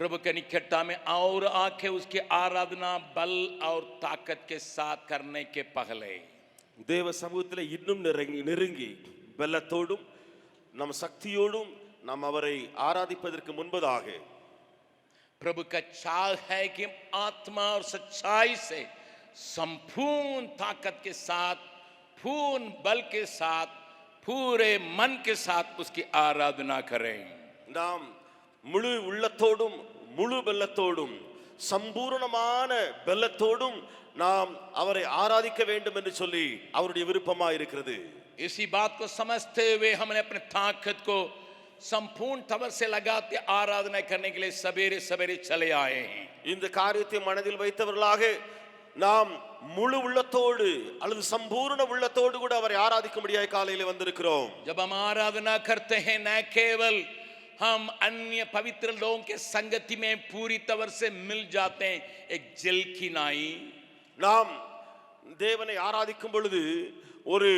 प्रभु के निकटता में और आके उसकी आराधना बल और ताकत के साथ करने के पहले தேவ சமூகத்திலே இன்னும் நெருங்கி பலத்தோடும் நம் சக்தியோடும் நாம் அவரை ஆராதிப்பதற்கு முன்பதாக प्रभु का चाह है कि आत्मा और सच्चाई से संपूर्ण ताकत के साथ, पूर्ण बल के साथ, पूरे मन के साथ उसकी आराधना करें. நாம் முழு உள்ளத்தோடும் முழு பலத்தோடும் சம்பூர்ணமான பலத்தோடும் நாம் அவரை ஆராதிக்க வேண்டும் என்று சொல்லி அவருடைய விருப்பமாக இருக்கிறது. इसी बात को समझते हुए हमने अपने ताकत को संपूर्ण तवर से लगाते आराधना करने के लिए सवेरे सवेरे चले आए हैं. இந்த காரியத்தை மனதில் வைத்தவர்களாக நாம் முழு உள்ளத்தோடு அல்லது சம்பூர்ண உள்ளத்தோடு கூட அவரை ஆராதிக்கும்படியாக காலையிலே வந்திருக்கிறோம். जब हम आराधना करते हैं न केवल हम अन्य पवित्र लोगों के संगति में पूरी तवर से मिल जाते हैं, एक जल की नाई நாம் தேவனை ஆராதிக்கும் பொழுது ஒரு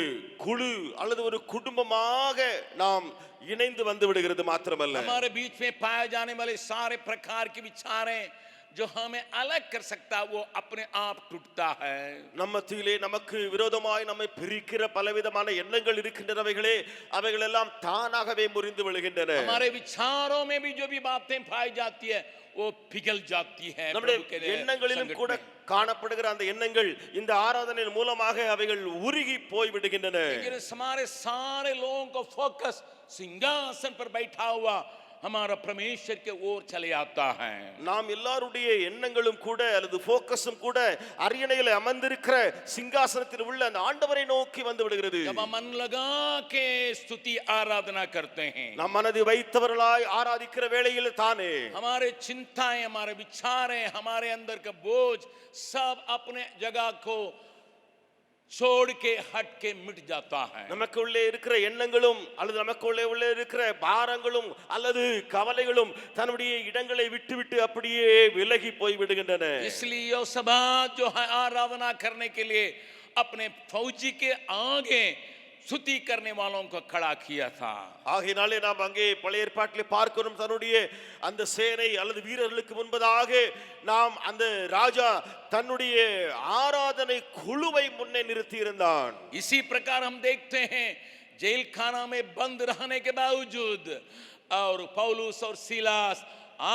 குழு அல்லது ஒரு குடும்பமாக நாம் இணைந்து வந்து விடுகிறது மாத்திரமல்ல, हमारे बीच में पाए जाने वाले सारे प्रकार के विचारें जो हमें अलग कर सकता वो अपने आप टूटता है. நம்ம மத்தியிலே நமக்கு விரோதமாய் நம்மை பிரிக்கிற பலவிதமான எண்ணங்கள் இருக்கின்றனவைகளே அவைகள் எல்லாம் தானாகவே முறிந்து விழுகின்றன. हमारे विचारों में भी जो भी बातें पाई जाती है वो पिघल जाती है. நம்முடைய எண்ணங்களிலும் கூட காணப்படுகிற அந்த எண்ணங்கள் இந்த ஆராதனையின் மூலமாக அவைகள் உருகி போய் விடுகின்றன. लेकिन हमारे सारे लोगों को फोकस सिंहासन पर बैठा हुआ हमारा परमेश्वर के ओर चले आता है. நாம் எல்லாருடைய எண்ணங்களும் கூட அல்லது போக்கஸும் கூட அரியணையில் அமர்ந்திருக்கிற சிங்காசனத்தில் உள்ள அந்த ஆண்டவரை நோக்கி வந்து விடுகிறது. जब हम मन लगा के स्तुति आराधना करते हैं, நம் மனதை வைத்தவர்களாய் ஆராதிக்கிற வேளையில் தானே हमारे चिंताएं, हमारे विचारें, हमारे अंदर का बोझ सब अपने जगह को छोड़ के हट के मिट जाता है. நமக்குள்ளே இருக்கிற எண்ணங்களும் அல்லது நமக்குள்ளே இருக்கிற பாரங்களும் அல்லது கவலைகளும் தன்னுடைய இடங்களை விட்டு அப்படியே விலகி போய் விடுகின்றன. इसलिए योसाबात जो है आराधना करने के लिए अपने फौजी के आगे स्तुति करने वालों को खड़ा किया था. ஆகையினாலே நாம் அங்கே பழைய ஏற்பாட்டிலே பார்க்கிறோம், தன்னுடைய அந்த சேனை அல்லது வீரர்களுக்கு முன்பதாக நாம் அந்த ராஜா தன்னுடைய ஆராதனை குழுவை முன்னே நிறுத்தி இருந்தான். इसी प्रकार हम देखते हैं जेल खाना में बंद रहने के बावजूद और पौलुस और सीलास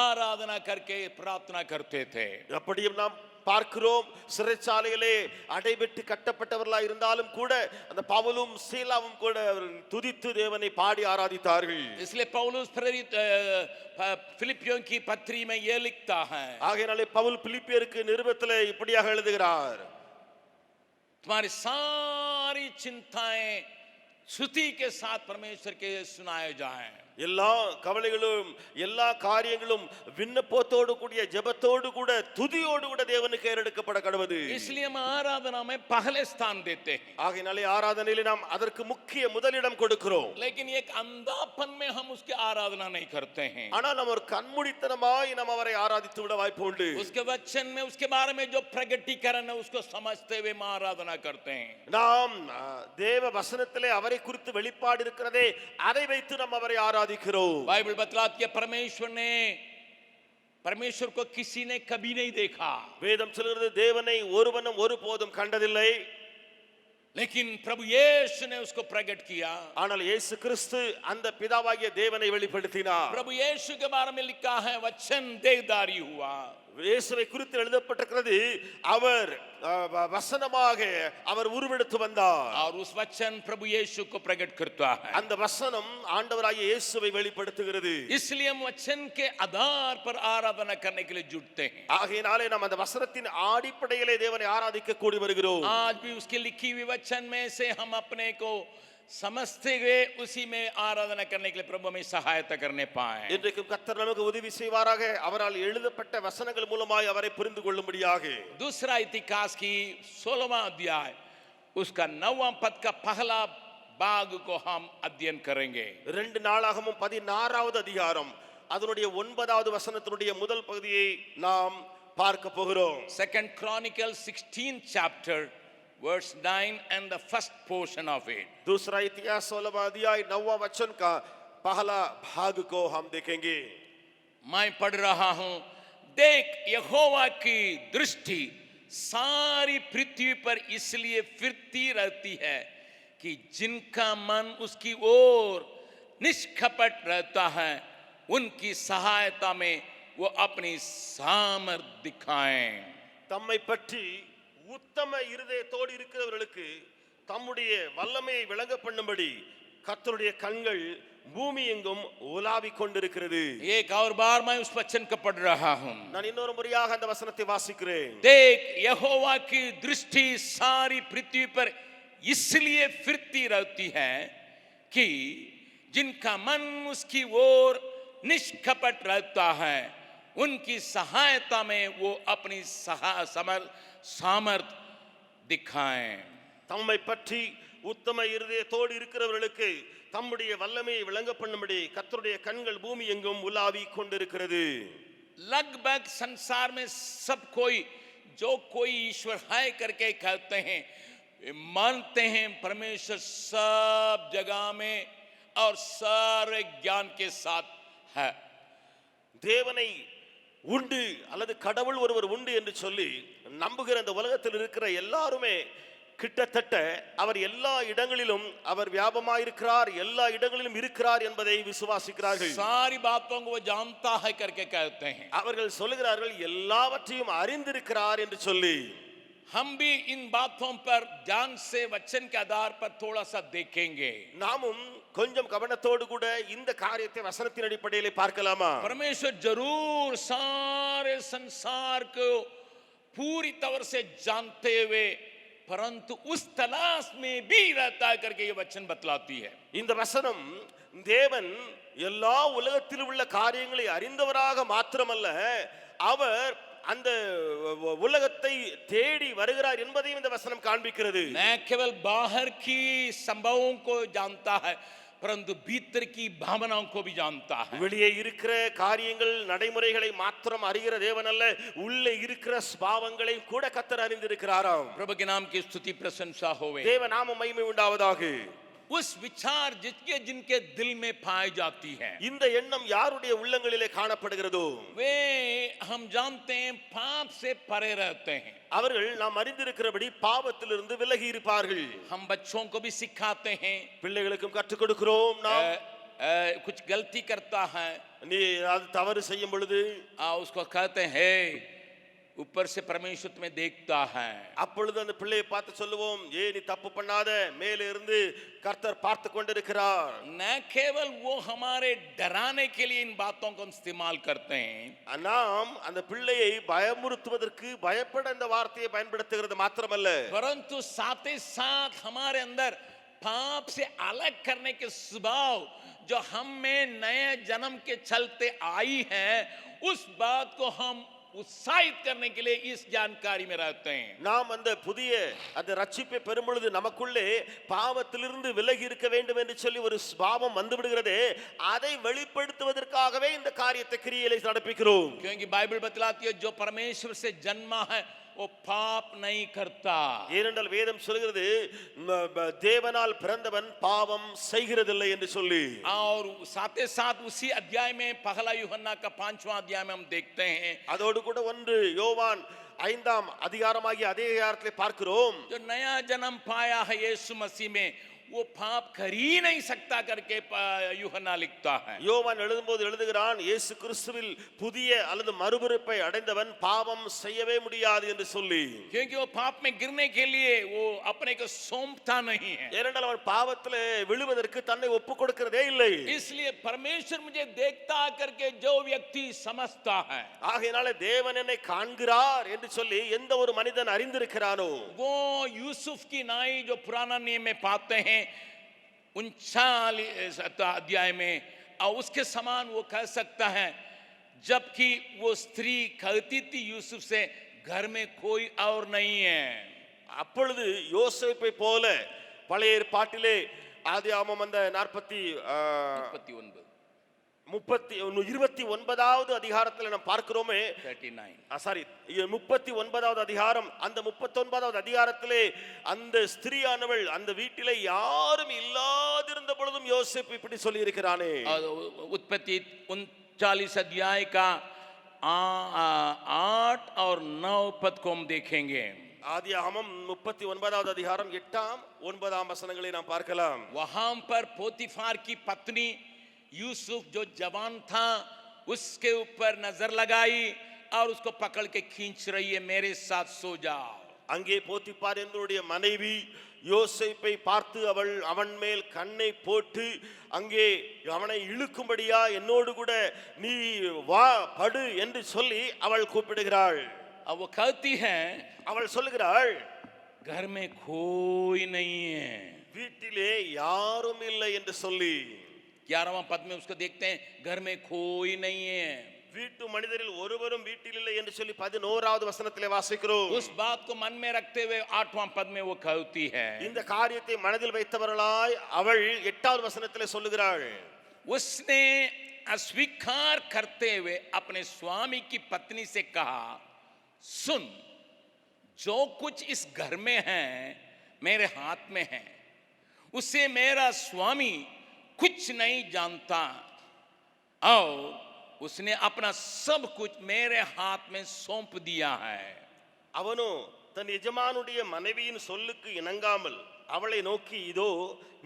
आराधना करके प्रार्थना करते थे. அப்படியும் நாம் பார்க்கிறோம், சிறைச்சாலையிலே அடைபெற்று கட்டப்பட்டவர்களாக இருந்தாலும் கூட அந்த பவுலும் சீலாவும் கூட துதித்து தேவனை பாடி ஆராதித்தார்கள். इसलिए पौलुस प्रेरित फिलिपियों की पत्री में यह लिखता है, ஆகையாலே பவுல் பிலிப்பியருக்கு நிருபத்திலே இப்படியாக எழுதுகிறார், तुम्हारी सारी चिंताएं स्तुति के साथ परमेश्वर के सुनाए जाएं. எல்லா கவலைகளும் எல்லா காரியங்களும் விண்ணப்பத்தோடு கூடிய ஜெபத்தோடு கூட துதியோடு கூட தேவனுக்கு ஏறெடுக்கப்பட கடவுது. इसलिए हम आराधना में पहले स्थान देते हैं. ஆகையினாலே ஆராதனையிலே நாம் அதற்கு முக்கிய முதலிடம் கொடுக்கிறோம். लेकिन एक अंधापन में हम उसकी आराधना नहीं करते हैं. ஆனால் நம்ம ஒரு கண்மூடித்தனமாய் நாம் அவரை ஆராதித்து விட வாய்ப்பு உண்டு. उसके वचन में उसके बारे में जो प्रगटीकरण है उसको समझते हुए हम आराधना करते हैं. நாம் தேவ வசனத்திலே அவரை குறித்து வெளிப்பாடு இருக்கிறதே அதை வைத்து நாம் அவரை ஆராதிக்கிறோம். बाइबल बतलाती है परमेश्वर को किसी ने कभी नहीं देखा, வேதம் சொல்கிறது தேவனை ஒருவனும் ஒருபோதும் கண்டதில்லை, लेकिन प्रभु यीशु ने उसको प्रकट किया. ஆனால் இயேசு கிறிஸ்து அந்த பிதாவாகிய தேவனை வெளிப்படுத்தினார். प्रभु यीशु के बारे में लिखा है वचन देहधारी हुआ. இயேசுவை குறித்து எழுதப்பட்டிருக்கிறது அவர் வசனமாக அவர் உருவெடுத்து வந்தார். और उस वचन प्रभु यीशु को प्रकट करता है. அந்த வசனம் ஆண்டவராகிய இயேசுவை வெளிப்படுத்துகிறது. इसलिए हम वचन के आधार पर आराधना करने के लिए जुटते हैं. ஆகையினாலே நாம் அந்த வசனத்தின் அடிப்படையிலே தேவனை ஆராதிக்க கூடி வருகிறோம். आज भी उसके लिखी हुई वचन में से हम अपने को समझते हुए उसी में आराधना करने के लिए प्रभु में सहायता करने पाए. இன்றைக்கும் கர்த்தர் நமக்கு உதவி செய்வாராக, அவரால் எழுதப்பட்ட வசனங்கள் மூலமாய் அவரை புரிந்து கொள்ளும்படியாக. दूसरा इतिहास की 16वां अध्याय उसका 9वां पद का पहला भाग को हम अध्ययन करेंगे. 2 நாளாகமம் 16வது அதிகாரம் அதனுடைய 9வது வசனத்தினுடைய முதல் பகுதியை நாம் பார்க்க போகிறோம். 2 Chronicles 16th chapter verse 9 and the first portion of it. दूसरा इतिहास 16वां अध्याय 9वां वचन का पहला भाग को हम देखेंगे. मैं पढ़ रहा हूं, देख यहोवा की दृष्टि सारी पृथ्वी पर इसलिए फिरती रहती है कि जिनका मन उसकी ओर निष्कपट रहता है, उनकी सहायता में वो अपनी सामर्थ दिखाएं। தம்மை பற்றி உத்தம இருதயத்தோடு இருக்கிறவர்களுக்கு தம்முடைய வல்லமையை விளங்க பண்ணும்படி கர்த்தருடைய கண்கள் பூமி எங்கும் உலாவிக் கொண்டிருக்கிறது. एक और बार मैं उस वचन को पढ़ रहा हूं, நான் இன்னொரு முறையாக அந்த வசனத்தை வாசிக்கிறேன். देख यहोवा की दृष्टि सारी पृथ्वी पर इसलिए फिरती रहती है कि जिनका मन उसकी ओर निष्कपट रहता है, उनकी सहायता में वो अपनी सामर्थ दिखाएं। தம்மை பற்றி உத்தம இருதயத்தோடு இருக்கிறவர்களுக்கு தம்முடைய வல்லமையை விளங்க பண்ணும்படி கர்த்தருடைய கண்கள் பூமி எங்கும் உலாவிக் கொண்டிருக்கிறது. लगभग संसार में सब कोई जो कोई ईश्वर है करके कहते हैं, मानते हैं परमेश्वर सब जगह में और सारे ज्ञान के साथ है. தேவனை உண்டு அல்லது கடவுள் ஒருவர் உண்டு என்று சொல்லி நம்புகிற இந்த உலகத்தில் இருக்கிற எல்லாருமே கிட்டத்தட்ட அவர் எல்லா இடங்களிலும் அவர் வியாபமாயிருக்கிறார், எல்லா இடங்களிலும் இருக்கிறார் என்பதை விசுவாசிக்கிறார்கள். सारी बातों को वो जानता है करके कहते हैं. அவர்கள் சொல்லுகிறார்கள் எல்லாவற்றையும் அறிந்திருக்கிறார் என்று சொல்லி. हम भी इन बातों पर ध्यान से वचन के आधार पर थोड़ा सा देखेंगे. நாமும் கொஞ்சம் கவனத்தோடு கூட இந்த காரியத்தை வசனத்தின் அடிப்படையில் பார்க்கலாமா? परमेश्वर जरूर सारे संसार को पूरी तरह से जानते हुए परंतु उस तलाश में भी रहता है करके ये वचन बतलाती है. இந்த வசனம் தேவன் எல்லா உலகத்தில் உள்ள காரியங்களை அறிந்தவராக மாத்திரமல்ல, அவர் அந்த உலகத்தை தேடி வருகிறார் என்பதையும் இந்த வசனம் காண்பிக்கிறது. न केवल बाहर की संभवों को जानता है परंतु भीतर की भावनाओं को भी जानता है. வெளியே இருக்கிற காரியங்கள் நடைமுறைகளை மாத்திரம் அறிகிற தேவன் அல்ல, உள்ளே இருக்கிற ஸ்வபாவங்களை கூட கர்த்தர் அறிந்திருக்கிறாராம். प्रभु के नाम की स्तुति प्रशंसा होवे. தேவ நாம மகிமை உண்டாவதாக. उस विचार जिनके दिल में पाई जाती है, இந்த எண்ணம் யாருடைய உள்ளங்களிலே காணப்படுகிறதோ वे हम जानते हैं पाप से परे रहते हैं. அவர்கள் நாம் அறிந்திருக்கிறபடி பாவத்திலிருந்து விலகி இருப்பார்கள். हम बच्चों को भी सिखाते हैं, பிள்ளைகளுக்கும் கற்றுக் கொடுக்கிறோம். நாம் कुछ गलती करता है நீ அது தவறு செய்யும் பொழுது उसको कहते हैं ऊपर से परमेश्वर तुम्हें देखता है. அப்பொழுது அந்த பிள்ளையை பார்த்து சொல்லுவோம், ஏ நீ தப்பு பண்ணாத, மேலே இருந்து கர்த்தர் பார்த்து கொண்டிருக்கிறார். न केवल वो हमारे डराने के लिए इन बातों को इस्तेमाल करते हैं, நாம் அந்த பிள்ளையை பயமுறுத்துவதற்கு பயப்பட இந்த வார்த்தையை பயன்படுத்துகிறது மாத்திரமல்ல, परंतु साथ ही साथ हमारे अंदर पाप से अलग करने के स्वभाव जो हम में नए जन्म के चलते आई है, उस बात को हम उत्साहित करने के लिए इस जानकारी में रहते हैं. நாம் அந்த புதிய அந்த ரட்சிப்பை பெறும் பொழுது நமக்குள்ளே பாவத்திலிருந்து விலகி இருக்க வேண்டும் என்று சொல்லி ஒரு ஸ்வபாவம் வந்து விடுகிறது. அதை வெளிப்படுத்துவதற்காகவே இந்த காரியத்தை கிரியையிலே நடப்பிக்கிறோம். क्योंकि बाइबल बतलाती है जो परमेश्वर से जन्मा है वो पाप नहीं करता. ஏனென்றால் வேதம் சொல்கிறது தேவனால் பிறந்தவன் பாவம் செய்கிறதில்லை என்று சொல்லி. और साथ ही साथ उसी अध्याय में पहला यूहन्ना का 5वां अध्याय में हम देखते हैं, அதோடு கூட ஒன்று யோவான் 5ஆம் அதிகாரமாகிய அதே அதிகாரத்திலே பார்க்கிறோம், जो नया जन्म पाया है यीशु मसीह में वो पाप कर ही नहीं सकता करके यूहन्ना लिखता है. யோவான் எழுதும்போது எழுதுகிறான், இயேசு கிறிஸ்துவில் புதிய அல்லது மறுபிறப்பை அடைந்தவன் பாவம் செய்யவே முடியாது என்று சொல்லி. क्योंकि वो पाप में गिरने के लिए वो अपने को सौंपता नहीं है. ஏனென்றால் அவன் பாவத்திலே விழுவதற்கு தன்னை ஒப்புக் கொடுக்கிறதே இல்லை. इसलिए परमेश्वर मुझे देखता करके जो व्यक्ति समझता है, ஆகையினால தேவன் என்னை காண்கிறார் என்று சொல்லி எந்த ஒரு மனிதன் அறிந்திருக்கிறானோ, वो यूसुफ की नाई जो पुराना नियम में पाते हैं 39 अध्याय में, और उसके समान वो कह सकता है, जबकि वो स्त्री कहती थी यूसुफ से घर में कोई और नहीं है. அப்பொழுது யோசேப்பை போல பழைய ஏற்பாட்டிலே ஆதியாகமம் அந்த 29வது அதிகாரத்தில் நாம் பார்க்கிறோமே, 39வது அதிகாரம், அந்த 39வது அதிகாரத்திலே அந்த ஸ்திரியானவள் அந்த வீட்டிலே யாரும் இல்லாதிருந்த பொழுதும் யோசேப்பு இப்படி சொல்லி இருக்கிறானே. उत्पत्ति 39 अध्याय का 8 और 9 पद को हम देखेंगे। ஆதியாகமம் 39வது அதிகாரம் 8ஆம் 9ஆம் வசனங்களை நாம் பார்க்கலாம். वहां पर पोतीफार की पत्नी यूसुफ जो जवान था उसके ऊपर नजर लगाई और उसको पकड़ के खींच रही है, मेरे साथ सो जाओ। அங்கே போத்திபார் என்பவருடைய மனைவி யோசேப்பை பார்த்து அவன் மேல் கண்ணை போட்டு அங்கே அவனை இழுக்கும்படியா என்னோடு கூட நீ வா படு என்று சொல்லி அவள் கூப்பிடுகிறாள். अब वो कहती है, அவள் சொல்லுகிறாள், घर में कोई नहीं है, வீட்டிலே யாரும் இல்லை என்று சொல்லி. 11वां पद में उसको देखते हैं, घर में कोई नहीं है, வீட்டு மனிதரில் ஒருவரும் வீட்டில் இல்லை என்று சொல்லி 11வது வசனத்திலே வாசிக்கிறோம். उस बात को मन में रखते हुए 8वां पद में वो कहती है, இந்த காரியத்தை மனதில் வைத்தவர்களாய் அவள் 8வது வசனத்திலே சொல்லுகிறாள், उसने अस्वीकार करते हुए अपने स्वामी की पत्नी से कहा, सुन, जो कुछ इस घर में है मेरे हाथ में है, उसे मेरा स्वामी कुछ नहीं जानता और उसने अपना सब कुछ मेरे हाथ में सौंप दिया है. அவனோ தன் எஜமானுடைய மனைவியின் சொல்லுக்கு இணங்காமல் அவளை நோக்கி, இதோ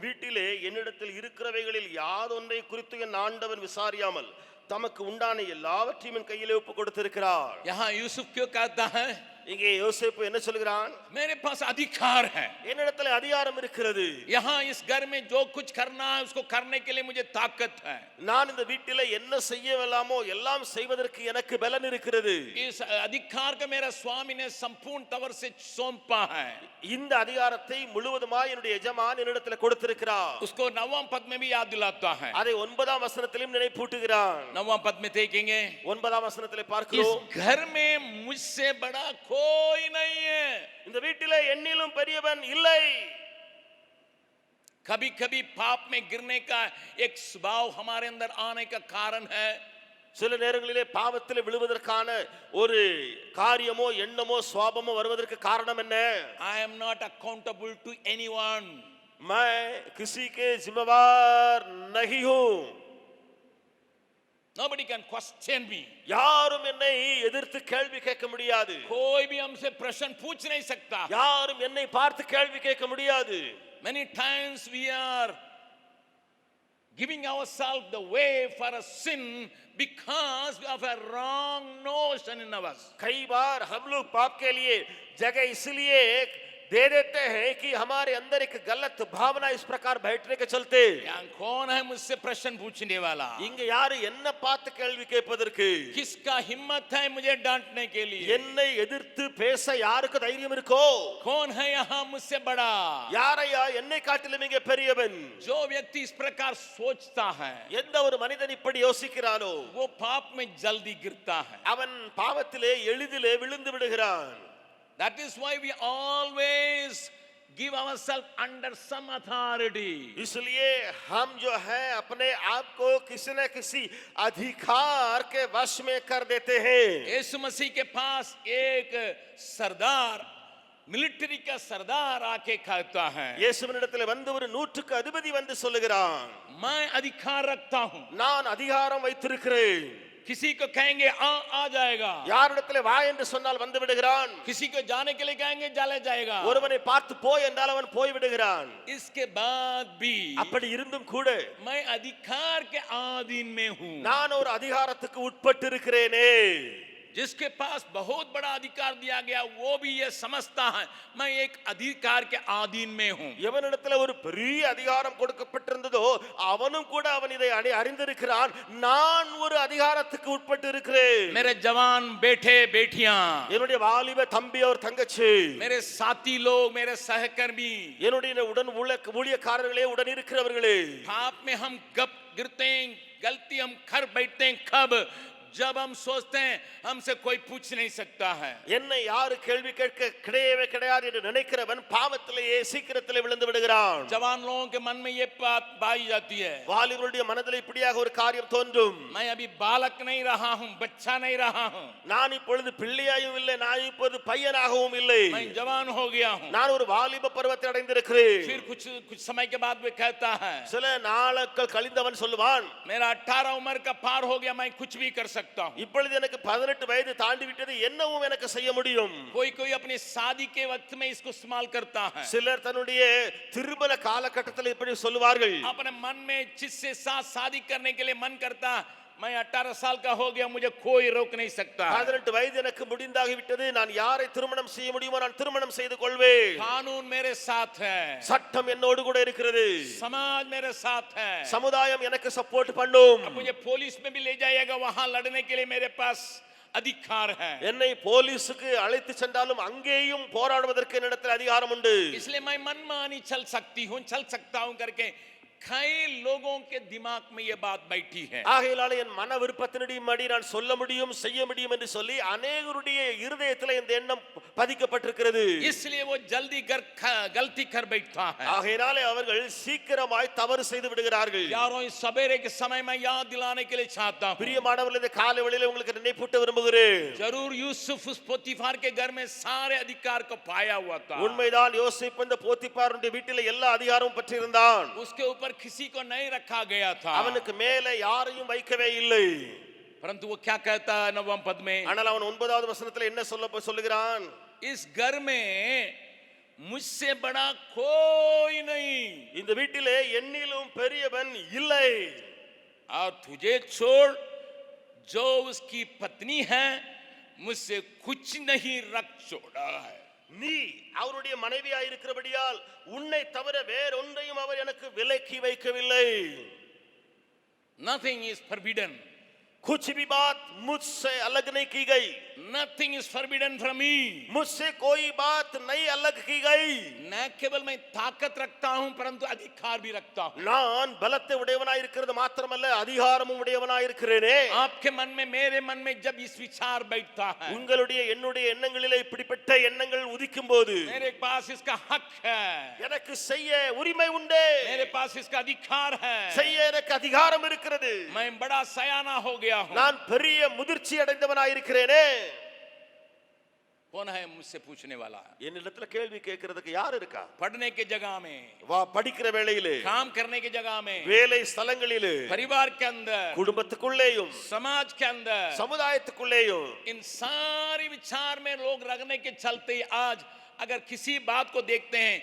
வீட்டிலே என்னிடத்தில் இருக்கிறவைகளில் யாதொன்றை குறித்து என் ஆண்டவன் விசாரியாமல் தமக்கு உண்டான எல்லாவற்றையும் என் கையிலே ஒப்பு கொடுத்திருக்கிறார். यहां यूसुफ क्यों कहता है, இங்கே யோசேப்பு என்ன சொல்கிறான்? मेरे पास अधिकार है, என்னிடத்தில் அதிகாரம் இருக்கிறது. यहां इस घर में जो कुछ करना है उसको करने के लिए मुझे ताकत है. நான் இந்த வீட்டிலே என்ன செய்யலாமோ எல்லாம் செய்வதற்கு எனக்கு பலன் இருக்கிறது. इस अधिकार का मेरा स्वामी ने संपूर्ण तौर से सौंपा है. இந்த அதிகாரத்தை முழுவதுமாய் என்னுடைய எஜமான் என்னிடத்தில் கொடுத்திருக்கிறார். उसको 9वां पद में भी याद दिलाता है. அதை 9ஆம் வசனத்திலும் நினைப்பூட்டுகிறான். 9वां पद में देखेंगे, 9ஆம் வசனத்திலே इस பார்க்கிறோம், घर में मुझसे बड़ा कोई नहीं है. இந்த வீட்டிலே என்னிலும் பெரியவன் இல்லை. कभी कभी पाप में गिरने का एक स्वभाव हमारे अंदर आने का कारण है. சில நேரங்களிலே பாவத்தில் விழுவதற்கான ஒரு காரியமோ எண்ணமோ சுவாபமோ வருவதற்கு காரணம் என்ன? I am not accountable to anyone. मैं किसी के जिम्मेवार नहीं हूं. Nobody can question me. யாரும் என்னை எதிர்த்து கேள்வி கேட்க முடியாது. कोई भी हमसे प्रश्न पूछ नहीं सकता. யாரும் என்னை பார்த்து கேள்வி கேட்க முடியாது. Many times we are giving ourselves the way for a sin because of a wrong notion in us. कई बार हम लोग पाप के लिए जगह इसलिए दे देते हैं कि हमारे अंदर एक गलत भावना इस प्रकार बैठने के चलते. यहाँ कौन है मुझसे प्रश्न पूछने वाला? இங்க யாரு என்ன பார்த்து கேள்வி கேட்பதற்கு? किसका हिम्मत है मुझे डांटने के लिए? என்னை எதிர்த்து பேச யாருக்கு தைரியம் இருக்கோ? कौन है यहाँ मुझसे बड़ा? யாரையா என்னை காட்டிலும் மிக பெரியவன்? जो व्यक्ति इस प्रकार सोचता है, எந்த ஒரு மனிதன் இப்படி யோசிக்கிறானோ वो पाप में जल्दी गिरता है. அவன் பாவத்திலே எளிதிலே விழுந்து விடுகிறான். That is why we always give ourselves under some authority. इसलिए हम जो है अपने आप को किसी न किसी अधिकार के वश में कर देते हैं. यीशु मसीह के पास एक सरदार, मिलिट्री का सरदार आके कहता है, இயேசுவினிடத்தில் வந்து ஒரு நூற்றுக்கு அதிபதி வந்து சொல்லுகிறான், मैं अधिकार रखता हूं. நான் அதிகாரம் வைத்திருக்கிறேன். किसी को कहेंगे आ जाएगा, யாரிடத்தில் வா என்று சொன்னால் வந்து விடுகிறான். किसी को जाने के लिए कहेंगे चला जाएगा. ஒருவனை பார்த்து போய் என்றால் அவன் போய் விடுகிறான். इसके बाद भी அப்படி இருந்தும் கூட मैं अधिकार के अधीन में हूं. நான் ஒரு அதிகாரத்துக்கு உட்பட்டு இருக்கிறேனே. जिसके पास बहुत बड़ा अधिकार दिया गया वो भी ये समझता है मैं एक अधिकार के अधीन में हूं. எவனிடத்தில் ஒரு பெரிய அதிகாரம் கொடுக்கப்பட்டிருந்ததோ அவனும் கூட அவன் இதை அறிந்திருக்கிறான், நான் ஒரு அதிகாரத்துக்கு உட்பட்டு இருக்கிறேன். मेरे जवान बेटे बेटियां, என்னுடைய வாலிப தம்பி और தங்கச்சி, मेरे साथी लोग, मेरे सहकर्मी, என்னுடைய உடன் ஊழியக்காரர்களே, உடன் இருக்கிறவர்களே, पाप में हम कब गिरते हैं, गलती हम कर बैठते हैं कब, जब हम सोचते हैं हमसे कोई पूछ नहीं सकता है, என்னை யாரு கேள்வி கேட்க கிடையவே கிடையாது என்று நினைக்கிறவன் பாவத்திலேயே சீக்கிரத்திலே விழுந்து விடுகிறான். जवान लोगों के मन में ये बात पाई जाती है, வாலிபருடைய மனதில் இப்படியாக ஒரு காரியம் தோன்றும். मैं अभी बालक नहीं रहा हूं, बच्चा नहीं रहा हूं, நான் இப்பொழுது பிள்ளையாயும் இல்லை, நான் இப்பொழுது பையனாகவும் இல்லை, मैं जवान हो गया हूं. நான் ஒரு வாலிப பருவத்தை அடைந்திருக்கிறேன். फिर कुछ समय के बाद वे कहता है, சில நாட்கள் கழிந்தவன் சொல்லுவான், मेरा 18 उम्र का पार हो गया, मैं कुछ भी कर सकता हूं. இப்பொழுது எனக்கு 18 வயது தாண்டி விட்டது, என்னவும் எனக்கு செய்ய முடியும். कोई अपनी शादी के वक्त में इसको इस्तेमाल करता है. சிலர் தன்னுடைய திருமண காலகட்டத்தில் இப்படி சொல்லுவார்கள், अपने मन में जिससे साथ शादी करने के लिए मन करता, मैं 18 साल का हो गया, मुझे कोई रोक नहीं सकता. 18 வயது எனக்கு முடிந்தாகி விட்டது, நான் யாரை திருமணம் செய்ய முடியுமோ நான் திருமணம் செய்து கொள்வேன். कानून मेरे साथ है, சட்டம் என்னோடு கூட இருக்கிறது, समाज मेरे साथ है, சமுதாயம் எனக்கு சப்போர்ட் பண்ணும். अब मुझे पुलिस में भी ले जाएगा, वहां लड़ने के लिए मेरे पास अधिकार है. என்னை போலீசுக்கு அழைத்து சென்றாலும் அங்கேயும் போராடுவதற்கு என்னிடத்தில் அதிகாரம் உண்டு. इसलिए मैं मनमानी चल सकता हूं करके कई लोगों के दिमाग में ये बात बैठी है. ஆகையால என் மன விருப்பத்தின்படி நான் சொல்ல முடியும் செய்ய முடியும் என்று சொல்லி अनेகருடைய இருதயத்தில் இந்த எண்ணம் பதிக்கப்பட்டிருக்கிறது. इसलिए वो जल्दी गलती कर बैठता है. ஆகையால அவர்கள் சீக்கிரமாய் தவறு செய்து விடுகிறார்கள். यारों, इस सवेरे के समय में याद दिलाने के लिए चाहता हूं, பிரியமானவர்களே, இந்த காலை வேளையிலே உங்களுக்கு நினைப்பூட்ட விரும்புகிறேன். जरूर यूसुफ उस पोतीफार के घर में सारे अधिकार को पाया हुआ था. உண்மைதான், யோசேப்பு இந்த போத்திபாருடைய வீட்டிலே எல்லா அதிகாரமும் பெற்றிருந்தான். उसके ऊपर किसी को नहीं रखा गया था, அவனுக்கு மேலே யாரையும் வைக்கவே இல்லை. परंतु वो क्या कहता है 9वें पद में, ஆனால் அவன் 9வது வசனத்தில் என்ன சொல்லுகிறான், इस घर में मुझसे बड़ा कोई नहीं, இந்த வீட்டிலே என்னிலும் பெரியவன் இல்லை. और तुझे छोड़ जो उसकी पत्नी है मुझसे कुछ नहीं रख छोड़ा है. நீ அவருடைய மனைவியாய் இருக்கிறபடியால் உன்னை தவிர வேறொன்றையும் அவர் எனக்கு விலக்கி வைக்கவில்லை. Nothing is forbidden, कुछ भी बात मुझसे अलग नहीं की गई. nothing is forbidden from me. मुझसे कोई बात नहीं अलग की गई. न केवल मैं ताकत रखता हूं परंतु अधिकार भी रखता हूं. நான் பலத்தை உடையவனாய் இருக்கிறது மாத்திரமல்ல, அதிகாரமும் உடையவனாய் இருக்கிறேனே. आपके मन में, मेरे मन में जब इस विचार बैठता है, உங்களுடைய என்னுடைய எண்ணங்களிலே இப்படிப்பட்ட எண்ணங்கள் உதிக்கும்போது, मेरे पास इसका हक है, எனக்கு செய்ய உரிமை உண்டு, मेरे पास इसका अधिकार है, செய்ய எனக்கு அதிகாரம் இருக்கிறது, मैं बड़ा सयाना हो गया हूं. நான் பெரிய முதிர்ச்சி அடைந்தவனாய் இருக்கிறேனே. कौन है मुझसे पूछने वाला? என்னிடத்துல கேள்வி கேட்கிறதுக்கு யார் இருக்கா? पढ़ने के जगह में, வா படிக்கிற வேளையிலே, काम करने के जगह में, வேலை ஸ்தலங்களிலே, परिवार के अंदर, குடும்பத்துக்குள்ளேயும், समाज के अंदर, சமுதாயத்துக்குள்ளேயும், इन सारी विचार में लोग रखने के चलते आज अगर किसी बात को देखते हैं,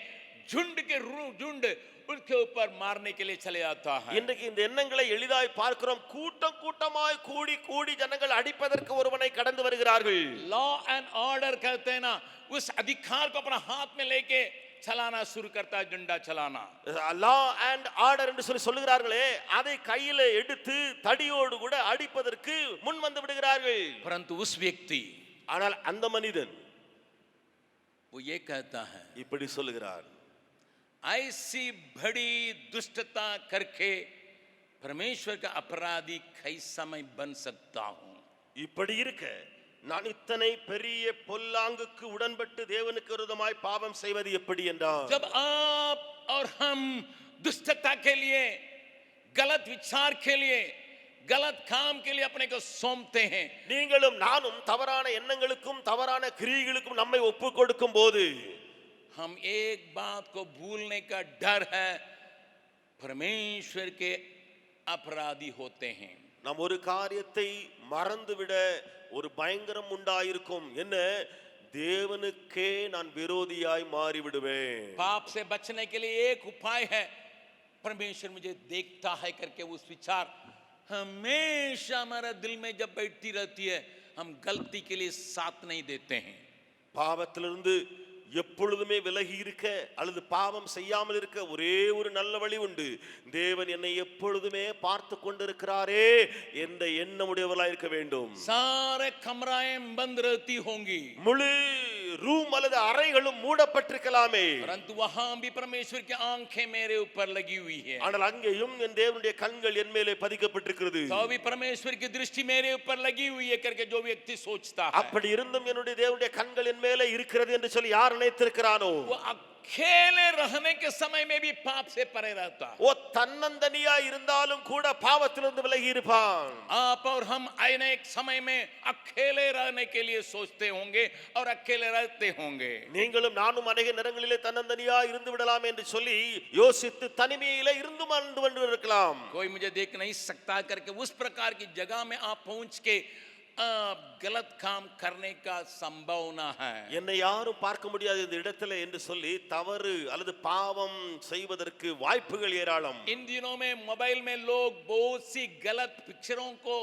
झुंड के झुंड उसके ऊपर मारने के लिए चले आता है. இன்றைக்கு இந்த எண்ணங்களை எளிதாய் பார்க்கிறோம். கூட்டம் கூட்டமாய் கூடி கூடி ஜனங்கள் அடிப்பதற்கு ஒருவனை கடந்து வருகிறார்கள். लॉ एंड ऑर्डर कहते हैं ना, उस अधिकार को अपना हाथ में लेके चलाना शुरू करता है, डंडा चलाना. லா அண்ட் ஆர்டர் என்று சொல்லுகிறார்களே, அதை கையில எடுத்து தடியோடு கூட அடிப்பதற்கு முன் வந்து விடுகிறார்கள். परंतु उस व्यक्ति, ஆனால் அந்த மனிதன் वो ये कहता है, இப்படி சொல்லுகிறார், ऐसी बड़ी दुष्टता करके परमेश्वर का अपराधी कैसा मैं बन सकता हूं. இப்படி இருக்க நான் இத்தனை பெரிய பொல்லாங்குக்கு உடன்பட்டு தேவனுக்கு விரோதமாய் பாவம் செய்வது எப்படி என்றார். जब आप और हम दुष्टता के लिए, गलत विचार के लिए, गलत काम के लिए अपने को सौंपते हैं, நீங்களும் நானும் தவறான எண்ணங்களுக்கும் தவறான கிரியைகளுக்கும் நம்மை ஒப்பு கொடுக்கும் போது हम एक बात को भूलने का डर है, परमेश्वर के अपराधी होते हैं. நாம் ஒரு காரியத்தை மறந்துவிட ஒரு பயங்கரம் உண்டாயிருக்கும், என்ன, தேவனுக்கே நான் விரோதியாய் மாறி விடுவேன். पाप से बचने के लिए एक उपाय है, परमेश्वर मुझे देखता है करके उस विचार हमेशा हमारा दिल में जब बैठती रहती है, हम गलती के लिए साथ नहीं देते हैं. பாவத்திலிருந்து எப்பொழுதுமே விலகி இருக்க அல்லது பாவம் செய்யாமல் இருக்க ஒரே ஒரு நல்ல வழி உண்டு. தேவன் என்னை எப்பொழுதுமே பார்த்து கொண்டிருக்கிறாரே என்ற எண்ணமுடையவர்களாய் இருக்க வேண்டும். सारे कमराएं बंद रहती होंगी, முழு ரூம் அல்லது அறைகளும் மூடப்பட்டிருக்கலாமே, परंतु वहां भी परमेश्वर की आंखें मेरे ऊपर लगी हुई है। ஆனால் அங்கேயும் என் தேவனுடைய கண்கள் என் மேலே பதிக்கப்பட்டிருக்கிறது. तो भी परमेश्वर की दृष्टि मेरे ऊपर लगी हुई है करके जो व्यक्ति सोचता है, அப்படி இருந்தும் என்னுடைய தேவனுடைய கண்கள் என் மேலே இருக்கிறது என்று சொல்லி யார் நினைத்திருக்கிறானோ, वो अकेले रहने के समय में भी पाप से परे रहता है। ஓ தன்னந்தனியா இருந்தாலும் கூட பாவத்திலிருந்து விலகி இருப்பான். आप और हम अनेक समय में अकेले रहने के लिए सोचते होंगे और अकेले रहते होंगे। நீங்களும் நானும் अनेक நேரங்களிலே தன்னந்தனியா இருந்து விடலாம் என்று சொல்லி யோசித்து தனிமையிலே இருந்து வாழ்ந்து கொண்டு இருக்கலாம். कोई मुझे देख नहीं सकता करके उस प्रकार की जगह में आप पहुंच के गलत काम करने का संभावना है। என்னை யாரும் பார்க்க முடியாத இந்த இடத்துல என்று சொல்லி தவறு அல்லது பாவம் செய்வதற்கு வாய்ப்புகள் ஏராளம். इन दिनों में मोबाइल में लोग बहुत सी गलत पिक्चरों को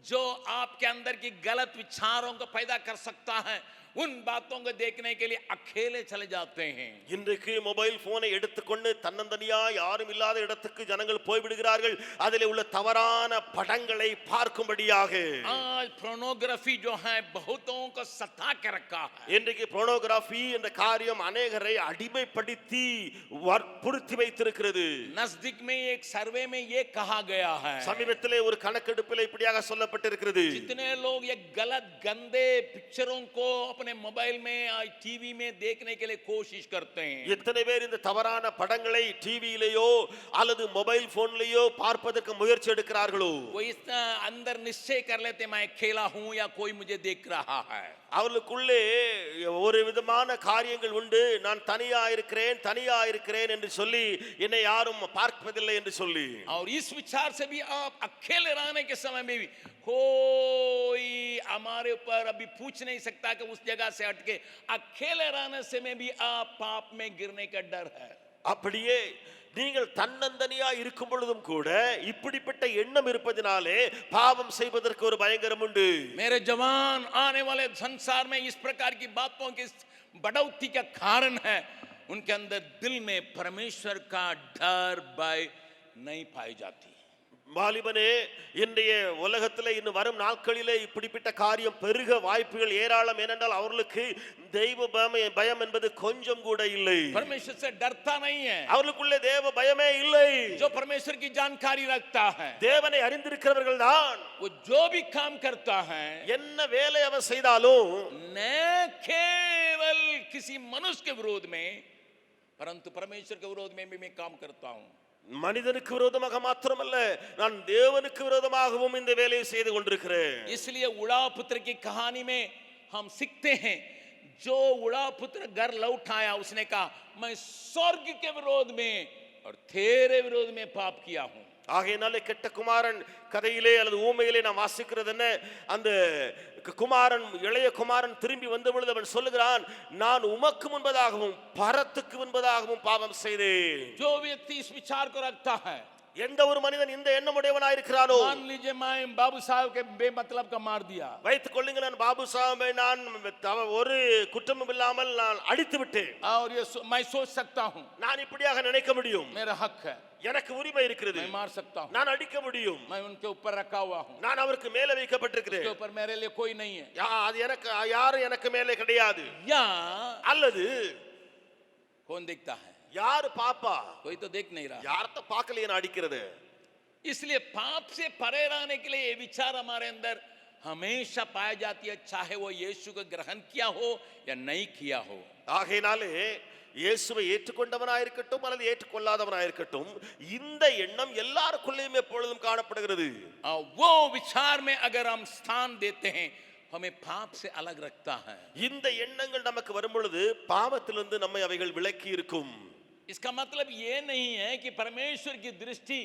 जो आपके अंदर की गलत विचारों को पैदा कर सकता है, उन बातों को देखने के लिए अकेले चले जाते हैं। இன்றைக்கு மொபைல் போனை எடுத்துக்கொண்டு தன்னந்தனியா யாரும் இல்லாத இடத்துக்கு ஜனங்கள் போய் விடுகிறார்கள், அதிலே உள்ள தவறான படங்களை பார்க்கும்படியாக. आज pornography जो है बहुतों को सता के रखा है। இன்றைக்கு pornography என்ற காரியம் अनेகரை அடிமைப்படுத்தி வற்புறுத்தி வைத்திருக்கிறது. नजदीक में एक सर्वे में ये कहा गया है, சமீபத்திலே ஒரு கணக்கெடுப்பில் இப்படியாக சொல்லப்பட்டிருக்கிறது, जितने लोग ये गलत गंदे पिक्चरों को अपने मोबाइल में टीवी में देखने के लिए कोशिश करते हैं, எத்தனை பேர் இந்த தவறான படங்களை டிவியிலேயோ அல்லது மொபைல் போன்லயோ பார்ப்பதற்கு முயற்சி எடுக்கிறார்களோ, वो इस अंदर निश्चय कर लेते मैं अकेला हूं या कोई मुझे देख रहा है। அவர்களுக்குள்ளே ஒரு விதமான காரியங்கள் உண்டு, நான் தனியா இருக்கிறேன் என்று சொல்லி என்னை யாரும் பார்ப்பதில்லை என்று சொல்லி. और इस विचार से भी आप अकेले रहने के समय में भी कोई हमारे ऊपर अभी पूछ नहीं सकता कि उस जगह से हटके अकेले रहने से में भी आप पाप में गिरने का डर है। அப்படியே நீங்கள் தன்னந்தனியா இருக்கும் பொழுதும் கூட இப்படிப்பட்ட எண்ணம் இருப்பதினாலே பாவம் செய்வதற்கு ஒரு பயங்கரம் உண்டு. मेरे जवान आने वाले संसार में इस प्रकार की बातों की बढ़ोतरी का कारण है, उनके अंदर दिल में परमेश्वर का डर भय नहीं पाई जाती। வாலிபனே, இன்றைய உலகத்தில் இன்னும் வரும் நாட்களிலே இப்படிப்பட்ட காரியம் பெருக வாய்ப்புகள் ஏராளம். ஏனென்றால் அவர்களுக்கு தெய்வ பயம் என்பது கொஞ்சம் கூட இல்லை. परमेश्वर से डरता नहीं है, அவர்களுக்குள்ளே தேவ பயமே இல்லை. जो परमेश्वर की जानकारी रखता है, தேவனை அறிந்திருக்கிறவர்கள் தான் वो जो भी काम करता है என்ன வேலை அவன் செய்தாலும் न केवल किसी मनुष्य के विरोध में परंतु परमेश्वर के विरोध में भी मैं काम करता हूं। மனிதனுக்கு விரோதமாக மாத்திரமல்ல, நான் தேவனுக்கு விரோதமாகவும் இந்த வேலையை செய்து கொண்டிருக்கிறேன். इसलिए उड़ा पुत्र की कहानी में हम सीखते हैं, जो उड़ा पुत्र घर लौट आया उसने कहा मैं स्वर्ग के विरोध में और तेरे विरोध में पाप किया हूं। ஆகையினாலே கெட்ட குமாரன் கதையிலே அல்லது ஊமையிலே நாம் வாசிக்கிறது என்ன, அந்த குமாரன் இளைய குமாரன் திரும்பி வந்த பொழுது அவன் சொல்லுகிறான், நான் உமக்கு முன்பதாகவும் பரத்துக்கு முன்பதாகவும் பாவம் செய்தேன். जो व्यक्ति इस विचार को रखता है, எந்த ஒரு மனிதன் இந்த எண்ணமுடையவனாய் இருக்கிறானோ, मान लीजिए मैं बाबू साहब के बेमतलब का मार दिया, வைத்துக் கொள்ளுங்கள், நான் பாபு சாஹிபை நான் ஒரு குற்றமும் இல்லாமல் நான் அடித்து விட்டேன், और ये मैं सोच सकता हूं நான் இப்படியாக நினைக்க முடியும், मेरा हक है, எனக்கு உரிமை இருக்கிறது, मैं मार सकता हूं, நான் அடிக்க முடியும், मैं उनके ऊपर रखा हुआ हूं, நான் அவருக்கு மேலே வைக்கப்பட்டிருக்கிறேன், उसके ऊपर मेरे लिए कोई नहीं है, அது எனக்கு யாரும் எனக்கு மேலே கிடையாது. या அல்லது कौन देखता है, யாரு பாப்பா, कोई तो देख नहीं रहा। யார்த்த பார்க்கலையே நான் அடிக்கிறது. इसलिए पाप से परे रहने के लिए ये विचार हमारे अंदर हमेशा पाया जाती है, चाहे वो यीशु को ग्रहण किया हो या नहीं किया हो। ஆகையினாலே இயேசுவை ஏற்றுக்கொண்டவனாயிருக்கட்டும் அல்லது ஏற்றுக்கொள்ளாதவனாயிருக்கட்டும் இந்த எண்ணம் எல்லாருக்குள்ளேயும் எப்பொழுதும் காணப்படுகிறது. वो विचार में अगर हम स्थान देते हैं हमें पाप से अलग रखता है। இந்த எண்ணங்கள் நமக்கு வரும் பொழுது பாவத்திலிருந்து நம்மை அவைகள் விலக்கி இருக்கும். इसका मतलब ये नहीं है कि परमेश्वर की दृष्टि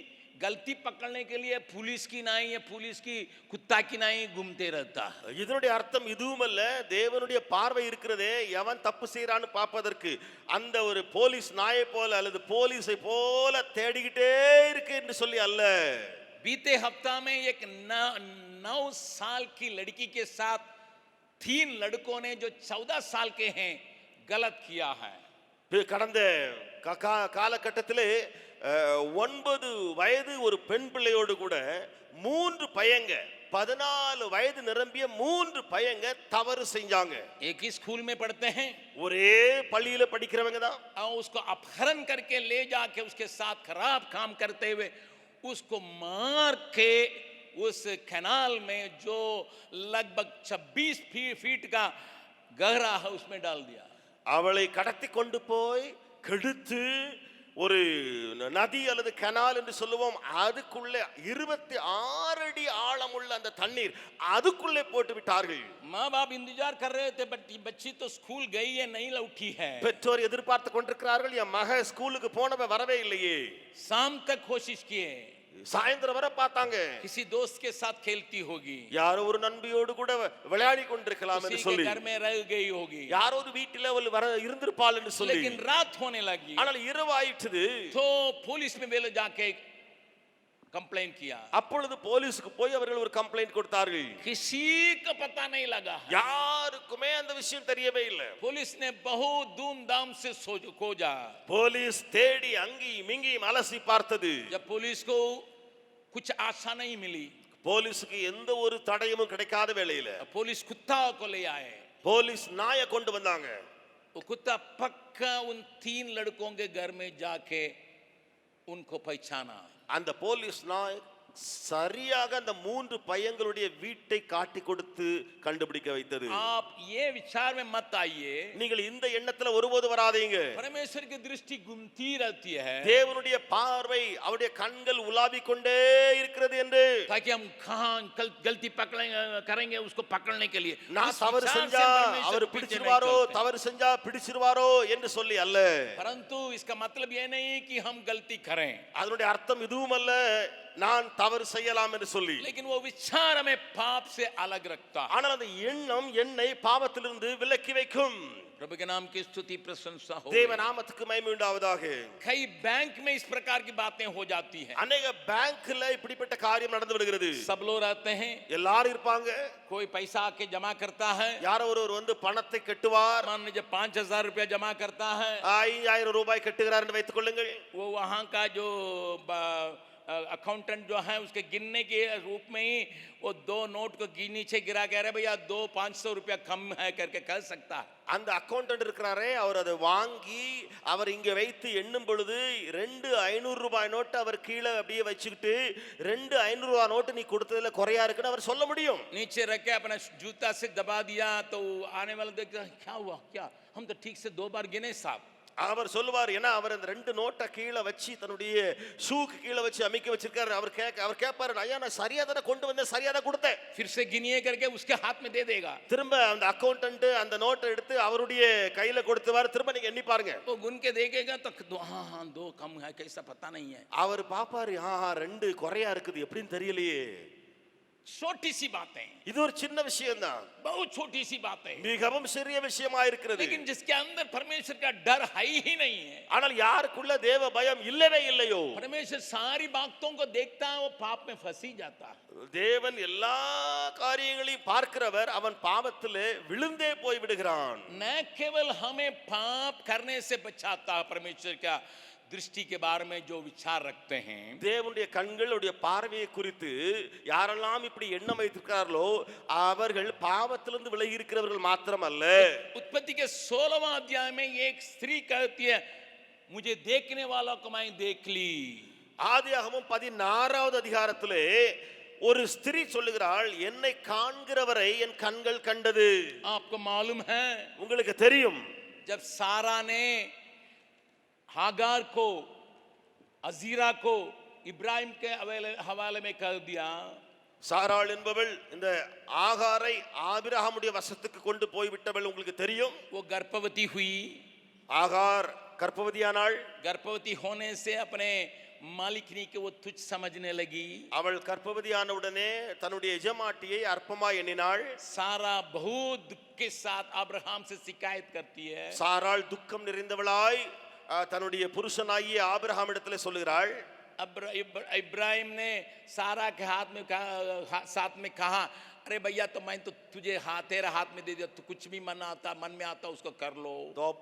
गलती पकड़ने के लिए पुलिस की नाई या पुलिस की कुत्ता की नाई घूमते रहता है। இதனுடைய அர்த்தம் இதுவுமல்ல, தேவனுடைய பார்வை இருக்கிறதே எவன் தப்பு செய்யறான்னு பார்ப்பதற்கு அந்த ஒரு போலீஸ் நாயை போல அல்லது போலீஸை போல தேடிக்கிட்டே இருக்கு என்று சொல்லி அல்ல. बीते हफ्ता में एक 9 साल की लड़की के साथ 3 लड़कों ने जो 14 साल के हैं गलत किया है। கடந்த காலகட்டத்திலே 9 வயது ஒரு பெண் பிள்ளையோடு கூட 3 பையங்க 14 வயது நிரம்பிய 3 பையங்க தவறு செஞ்சாங்க. एक ही स्कूल में पढ़ते हैं ஒரே பள்ளியில படிக்கிறவங்க தான். और उसको अपहरण करके ले जाके उसके साथ खराब काम करते हुए उसको मार के उस कैनाल में जो लगभग 26 फीट का गहरा है उसमें डाल दिया. அவளை கடத்தி கொண்டு போய் கெடுத்து ஒரு நதி அல்லது கனால் என்று சொல்லுவோம், அதுக்குள்ளே 26 அடி ஆழமுள்ள அந்த தண்ணீர் அதுக்குள்ளே போட்டு விட்டார்கள். माँ बाप इंतजार कर रहे थे बच्ची तो स्कूल गई है नहीं लौटी है. பெற்றோர் எதிர்பார்த்து கொண்டிருக்கிறார்கள், என் மக ஸ்கூலுக்கு போனவ வரவே இல்லையே. शाम तक कोशिश किए, சாயந்தரம் வரை பார்த்தாங்க, किसी दोस्त के साथ खेलती होगी, யாரோ ஒரு நண்பியோடு கூட விளையாடி கொண்டிருக்கலாம் என்று किसी के சொல்லி, घर में रह गई होगी, யாரோ ஒரு வீட்டில அவள் வர இருந்திருப்பாள் என்று சொல்லி. लेकिन रात होने लगी ஆனால் இரவு ஆயிற்று. तो पुलिस में वे लोग जाके कंप्लेंट किया. அப்பொழுது போலீஸ்க்கு போய் அவர்கள் ஒரு கம்ப்ளைண்ட் கொடுத்தார்கள். किसी को पता नहीं लगा, யாருக்குமே அந்த விஷயம் தெரியவே இல்லை. पुलिस ने बहुत धूमधाम से खोजा. போலீஸ் தேடி அங்கி மிங்கி அலசி பார்த்தது. जब पुलिस को कुछ आशा नहीं मिली, போலீஸ்க்கு எந்த ஒரு தடயமும் கிடைக்காத வேளையில पुलिस कुत्ता को ले आए. போலீஸ் நாயை கொண்டு வந்தாங்க. वो कुत्ता पक्का उन 3 लड़कों के घर में जाके उनको पहचाना. அந்த போலீஸ் நாய் சரியாக அந்த 3 பையங்களுடைய வீட்டை காட்டி கொடுத்து கண்டுபிடிக்க வைத்தது. आप ये विचार में मत आइए, நீங்கள் இந்த எண்ணத்துல ஒருபோது வராதீங்க. परमेश्वर की दृष्टि घूमती रहती है தேவனுடைய பார்வை அவருடைய கண்கள் உலாவிக் கொண்டே இருக்கிறது என்று, ताकि हम कहां गलती करेंगे उसको पकड़ने के लिए. நான் इस தவறு विचार से செஞ்சா परमेश्वर அவர் पीछे नहीं பிடிச்சிருவாரோ, चलते. தவறு செஞ்சா பிடிச்சிருவாரோ என்று சொல்லி அல்ல. परंतु इसका मतलब ये नहीं कि हम गलती करें, அதனுடைய அர்த்தம் இதுவும் அல்ல நான் தவறு செய்யலாம் என்று சொல்லி. लेकिन वो विचार हमें पाप से अलग रखता है. ஆனால் அந்த எண்ணம் என்னை பாவத்திலிருந்து விலக்கி வைக்கும். प्रभु के नाम की स्तुति प्रशंसा हो. தேவ நாமத்துக்கு மகிமை உண்டாவதாக. कई बैंक में इस प्रकार की बातें हो जाती हैं. அநேக பேங்க்ல இப்படிப்பட்ட காரியம் நடந்து விடுகிறது. सब लोग रहते हैं, எல்லாரும் இருப்பாங்க. कोई पैसा आके जमा करता है, யாரோ ஒருவர் வந்து பணத்தை கட்டுவார். मान लीजिए 5,000 रुपया जमा करता है. 5000 ரூபாய் கட்டுகிறார் என்று வைத்துக் கொள்ளுங்கள். वो वहाँ का जो अकाउंटेंट जो है उसके गिनने के रूप में ही वो 2 नोट को नीचे गिरा कह रहे भैया 500 रुपया कम है करके कह सकता है. அந்த அக்கவுண்டன்ட் இருக்கிறாரே, அவர் அதை வாங்கி அவர் இங்க வைத்து எண்ணும் பொழுது 2 500 ரூபாய் நோட்டு அவர் கீழே அப்படியே வச்சுக்கிட்டு 2 500 ரூபாய் நோட்டு நீ கொடுத்ததுல குறையா இருக்குன்னு அவர் சொல்ல முடியும். नीचे रख के अपना जूता से दबा दिया तो आने वाला देखता क्या हुआ, क्या हम तो ठीक से 2 बार गिने साहब. அவர் சொல்லுவார், ஏன்னா அவர் அந்த 2 நோட்டை கீழே வச்சு தன்னுடைய ஷூக்கு கீழே வச்சு அமைக்க வச்சிருக்காரு. அவர் கேட்பாரு, ஐயா நான் சரியா தானே கொண்டு வந்தேன், சரியா தான் கொடுத்தேன். फिर से गिनिए करके उसके हाथ में दे देगा. திரும்ப அந்த அக்கவுண்டன்ட் அந்த நோட்டை எடுத்து அவருடைய கையில கொடுத்துவார். திரும்ப நீங்க எண்ணி பாருங்க. वो गुन के देखेगा तो हाँ 2 कम है कैसा पता नहीं है. அவர் பாப்பாரு, 2 குறையா இருக்குது எப்படின்னு தெரியலையே. छोटी सी बातें, இது ஒரு சின்ன விஷயம் தான், बहुत छोटी सी बातें, மிகவும் சிறிய விஷயமா இருக்கிறது. लेकिन जिसके अंदर परमेश्वर का डर है ही नहीं है, ஆனால் யாருக்குள்ள தேவ பயம் இல்லவே இல்லையோ, परमेश्वर सारी बातों को देखता है, वो पाप में फंस ही जाता है. தேவன் எல்லா காரியங்களையும் பார்க்கிறவர், அவன் பாவத்திலே விழுந்தே போய் விடுகிறான். न केवल हमें पाप करने से बचाता है, परमेश्वर का दृष्टि के बारे में जो विचार रखते हैं, தேவனுடைய கண்களுடைய பார்வையை குறித்து யாரெல்லாம் இப்படி எண்ணம் வைத்திருக்கிறார்களோ அவர்கள் பாவத்திலிருந்து விலகி இருக்கிறவர்கள் மாத்திரமல்ல. उत्पत्ति के 16वां अध्याय में एक स्त्री कहती है मुझे देखने वालों को मैं देख ली. ஆதியாகமம் 16வது அதிகாரத்திலே ஒரு ஸ்திரீ சொல்லுகிறாள், என்னை காண்கிறவரை என் கண்கள் கண்டது. आपको मालूम है உங்களுக்கு தெரியும், जब सारा ने हागार को, अजीरा को इब्राहिम के हवाले में कर दिया, சாராள் என்பவள் இந்த ஆகாரை ஆபிரகாமுடைய வசத்துக்கு கொண்டு போய் விட்டவள் உங்களுக்கு தெரியும். वो गर्भवती हुई. ஆகார் கர்ப்பவதியானாள். गर्भवती होने से अपने मालिकनी के वो तुच्छ समझने लगी. அவள் கர்ப்பவதியான உடனே தன்னுடைய எஜமாட்டியை அற்பமாய் எண்ணினாள். सारा बहुत दुख के साथ अब्राहम से शिकायत करती है. சாராள் துக்கம் நிறைந்தவளாய் தன்னுடைய புருஷனாகிய ஆபிரகாமிடத்தில் சொல்லுகிறாள், इब्राहिम ने सारा के हाथ में साथ में कहा, अरे भैया तो मैं तो तुझे तेरा हाथ में दे दिया, तो कुछ भी मन में आता उसको कर लो.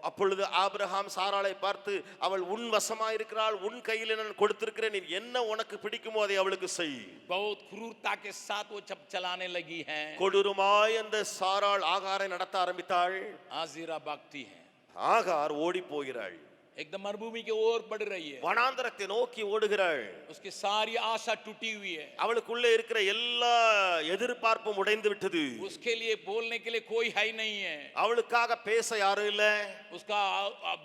அப்பொழுது ஆபிரகாம் சாராளை பார்த்து, அவள் உன் வசமாய் இருக்கிறாள், உன் கையில நான் கொடுத்திருக்கிறேன், நீ என்ன உனக்கு பிடிக்குமோ அதை அவளுக்கு செய். बहुत क्रूरता के साथ वो चलाने लगी है. கொடூரமாய் அந்த சாராள் ஆகாரை நடத்த ஆரம்பித்தாள். आजीरा भागती है. ஆகார் ஓடி போகிறாள். एकदम मरुभूमि की ओर बढ़ रही है. வனாந்தரத்தை நோக்கி ஓடுகிறாள். उसकी सारी आशा टूटी हुई है. அவளுக்குள்ளே இருக்கிற எல்லா எதிர்பார்ப்பும் உடைந்து விட்டது. उसके लिए बोलने के लिए कोई है नहीं है. அவளுக்காக பேச யாரும் இல்ல. उसका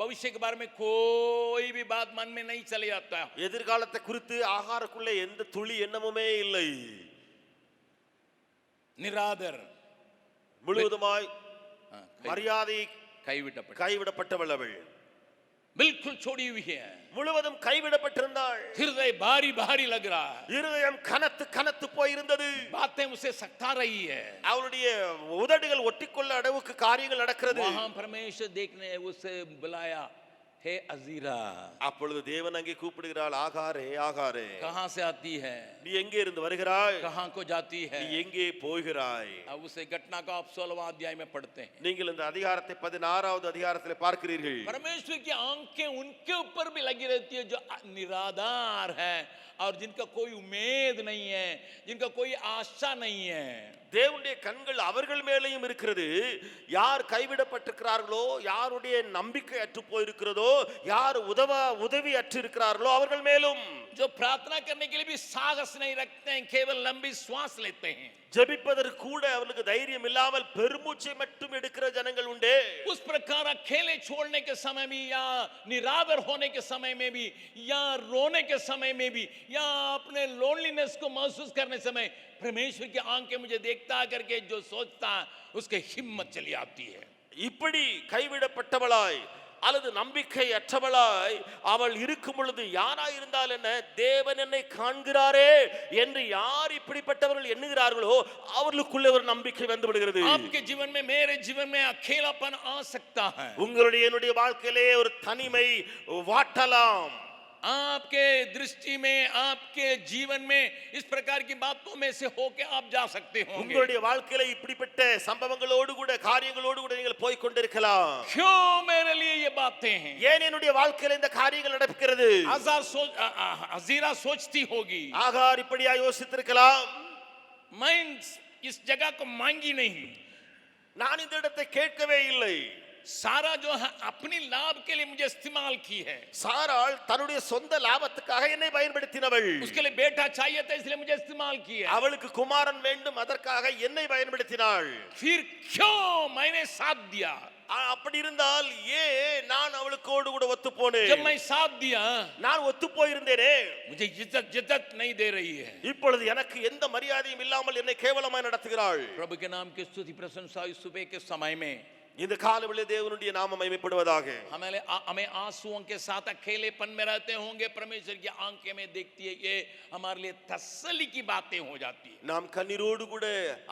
भविष्य के बारे में कोई भी बात मन में नहीं चले आता. எதிர்காலத்தை குறித்து ஆகாருக்குள்ளே எந்த துளி எண்ணமுமே இல்லை. निरादर, முழுவதுமாய் மரியாதை கைவிடப்பட்டவள் அவள். बिल्कुल छोड़ी हुई है. முழுவதும் கைவிடப்பட்டிருந்தாள். हृदय भारी भारी लग रहा है. இருதயம் கனத்து கனத்து போய் இருந்தது. बातें उसे सता रही है. அவளுடைய உதடுகள் ஒட்டிக்கொள்ள அளவுக்கு காரியங்கள் நடக்கிறது. वहां परमेश्वर देखने उसे बुलाया, हे अजीरा. அப்பொழுது தேவன் அங்கே கூப்பிடுகிறாள், ஆகாரே ஆகாரே, कहां से आती है, நீ எங்கே இருந்து வருகிறாய், कहां को जाती है, நீ எங்கே போகிறாய். अब उसे घटना को आप 16वां अध्याय में पढ़ते हैं. நீங்கள் இந்த அதிகாரத்தை 16வது அதிகாரத்திலே பார்க்கிறீர்கள். परमेश्वर की आंखें उनके ऊपर भी लगी रहती है जो निराधार है और जिनका कोई उम्मीद नहीं है, जिनका कोई आशा नहीं है. தேவனுடைய கண்கள் அவர்கள் மேலேயும் இருக்கிறது. யார் கைவிடப்பட்டிருக்கிறார்களோ, யாருடைய நம்பிக்கை அற்று போயிருக்கிறதோ, யார் உதவி அற்று இருக்கிறார்களோ அவர்கள் மேலும். जो प्रार्थना करने के लिए भी साहस नहीं रखते हैं, केवल लंबी श्वास लेते हैं. ஜெபிப்பதற்கு கூட அவர்களுக்கு தைரியம் இல்லாமல் பெருமூச்சை மட்டும் எடுக்கிற ஜனங்கள் உண்டு. उस प्रकार अकेले छोड़ने के समय भी, या निरादर होने के समय में भी, या रोने के समय में भी, या अपने लोनलीनेस को महसूस करने समय परमेश्वर की आंखें मुझे देखता करके जो सोचता उसके हिम्मत चली आती है. இப்படி கைவிடப்பட்டவளாய் அல்லது நம்பிக்கை அற்றவளாய் அவள் இருக்கும் பொழுது யாராய் இருந்தால் என்ன, தேவன் என்னை காண்கிறாரே என்று யார் இப்படிப்பட்டவர்கள் எண்ணுகிறார்களோ அவர்களுக்குள்ளே ஒரு நம்பிக்கை வந்து விடுகிறது. आपके जीवन में, मेरे जीवन में अकेलापन आ सकता है. உங்களுடைய என்னுடைய வாழ்க்கையிலே ஒரு தனிமை வாட்டலாம். आपके दृष्टि में, आपके जीवन में इस प्रकार की बातों में से होके आप जा सकते होंगे. உங்களுடைய வாழ்க்கையில இப்படிப்பட்ட சம்பவங்களோடு கூட காரியங்களோடு கூட நீங்கள் போய் கொண்டிருக்கலாம். क्यों मेरे लिए ये बातें हैं? ஏன் என்னுடைய வாழ்க்கையில இந்த காரியங்கள் நடக்கிறது? अजीरा सोचती होगी, ஆகார் இப்படியா யோசித்திருக்கலாம், मैं इस जगह को मांगी नहीं, நான் இந்த இடத்தை கேட்கவே இல்லை. सारा जो है अपनी लाभ के लिए मुझे इस्तेमाल की है. சாராள் தன்னுடைய சொந்த லாபத்துக்காக என்னை பயன்படுத்தினவள். उसके लिए बेटा चाहिए था इसलिए मुझे इस्तेमाल किया. அவளுக்கு குமாரன் வேண்டும், அதற்காக என்னை பயன்படுத்தினாள். फिर क्यों मैंने साथ दिया? அப்படி இருந்தால் ஏன் நான் அவளுக்கோடு கூட ஒத்து போனேன்? जब मैं साथ दिया, நான் ஒத்து போயிருந்தேனே, मुझे इज्जत नहीं दे रही है. இப்பொழுது எனக்கு எந்த மரியாதையும் இல்லாமல் என்னை கேவலமாய் நடத்துகிறாள். प्रभु के नाम की स्तुति प्रशंसा इस सुबह के समय में இந்த காலவெளியிலே தேவனுடைய நாமம் மகிமைப்படுவதாக. हमें आंसुओं के साथ अकेलेपन में रहते होंगे, परमेश्वर की आंखें में देखती है, ये हमारे लिए तसल्ली की बातें हो जाती है. நாம் கண்ணீரோடு கூட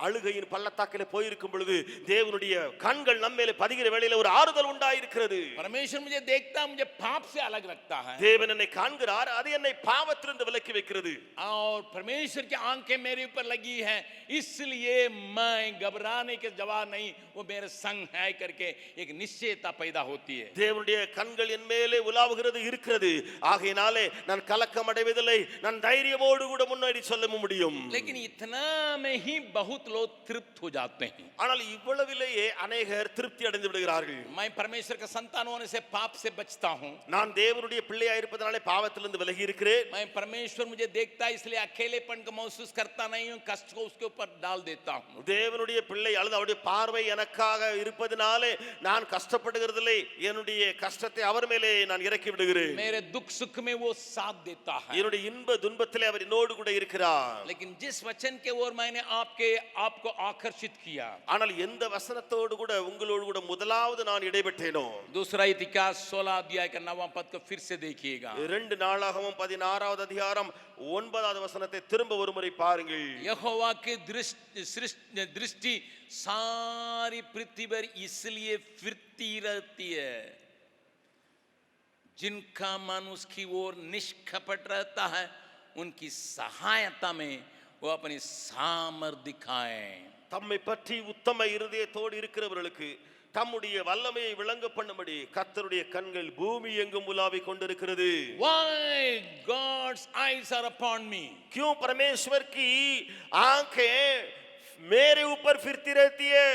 அழுகையின் பள்ளத்தாக்கிலே போயிருக்கும் பொழுது தேவனுடைய கண்கள் நம்ம மேலே பதிகிற வேளையில ஒரு ஆறுதல் உண்டாயிருக்கிறது. परमेश्वर मुझे देखता, मुझे पाप से अलग रखता है. தேவன் என்னை காண்கிறார், அது என்னை பாவத்திலிருந்து விலக்கி வைக்கிறது. और परमेश्वर की आंखें मेरे ऊपर लगी हैं, इसलिए मैं घबराने के जवाब नहीं, वो मेरे संग है करके एक निश्चयता पैदा होती है. தேவனுடைய கண்கள் என் மேலே உலாவுகிறது இருக்கிறது. ஆகையினாலே நான் கலக்கம் அடைவதில்லை, நான் தைரியமோடு கூட முன்னாடி சொல்ல முடியும். लेकिन इतना में ही बहुत लोग तृप्त हो जाते हैं. ஆனால் இவ்வளவிலேயே अनेகர் திருப்தி அடைந்து விடுகிறார்கள். मैं परमेश्वर का संतान होने से पाप से बचता हूं. நான் தேவனுடைய பிள்ளையாய் இருப்பதனாலே பாவத்திலிருந்து விலகி இருக்கிறேன். मैं परमेश्वर मुझे देखता है इसलिए अकेलेपन को महसूस करता नहीं हूं, कष्ट को उसके ऊपर डाल देता हूं. தேவனுடைய பிள்ளை அல்லது அவருடைய பார்வை எனக்காக இருப்பதனாலே நான் கஷ்டப்படுகிறதில்லை, என்னுடைய கஷ்டத்தை அவர் மேலே நான் இறக்கி விடுகிறேன். मेरे दुख सुख में वो साथ देता है. என்னுடைய இன்ப துன்பத்திலே அவர் என்னோடு கூட இருக்கிறார். लेकिन जिस वचन के ओर मैंने आपको आकर्षित किया, ஆனால் எந்த வசனத்தோடு கூட உங்களோடு கூட முதலாவது நான் இடைப்பட்டேனோ, दूसरा इतिहास 16 अध्याय का 9वां पद को फिर से देखिएगा. 2 நாளாகமம் 16வது அதிகாரம் 9வது வசனத்தை திரும்ப ஒரு முறை பாருங்கள். यहोवा की दृष्टि सारी पृथ्वी पर इसलिए फिरती रहती है, जिनका मन उसकी ओर निष्कपट रहता है, उनकी सहायता में वो अपनी सामर्थ दिखाएं। தம்மை பற்றி உத்தம இருதயத்தோடு இருக்கிறவர்களுக்கு தம்முடைய வல்லமையை விளங்க பண்ணும்படி கர்த்தருடைய கண்கள் பூமி எங்கும் உலாவிக் கொண்டிருக்கிறது. Why God's eyes are upon me? क्यों परमेश्वर की आंखें मेरे ऊपर फिरती रहती है?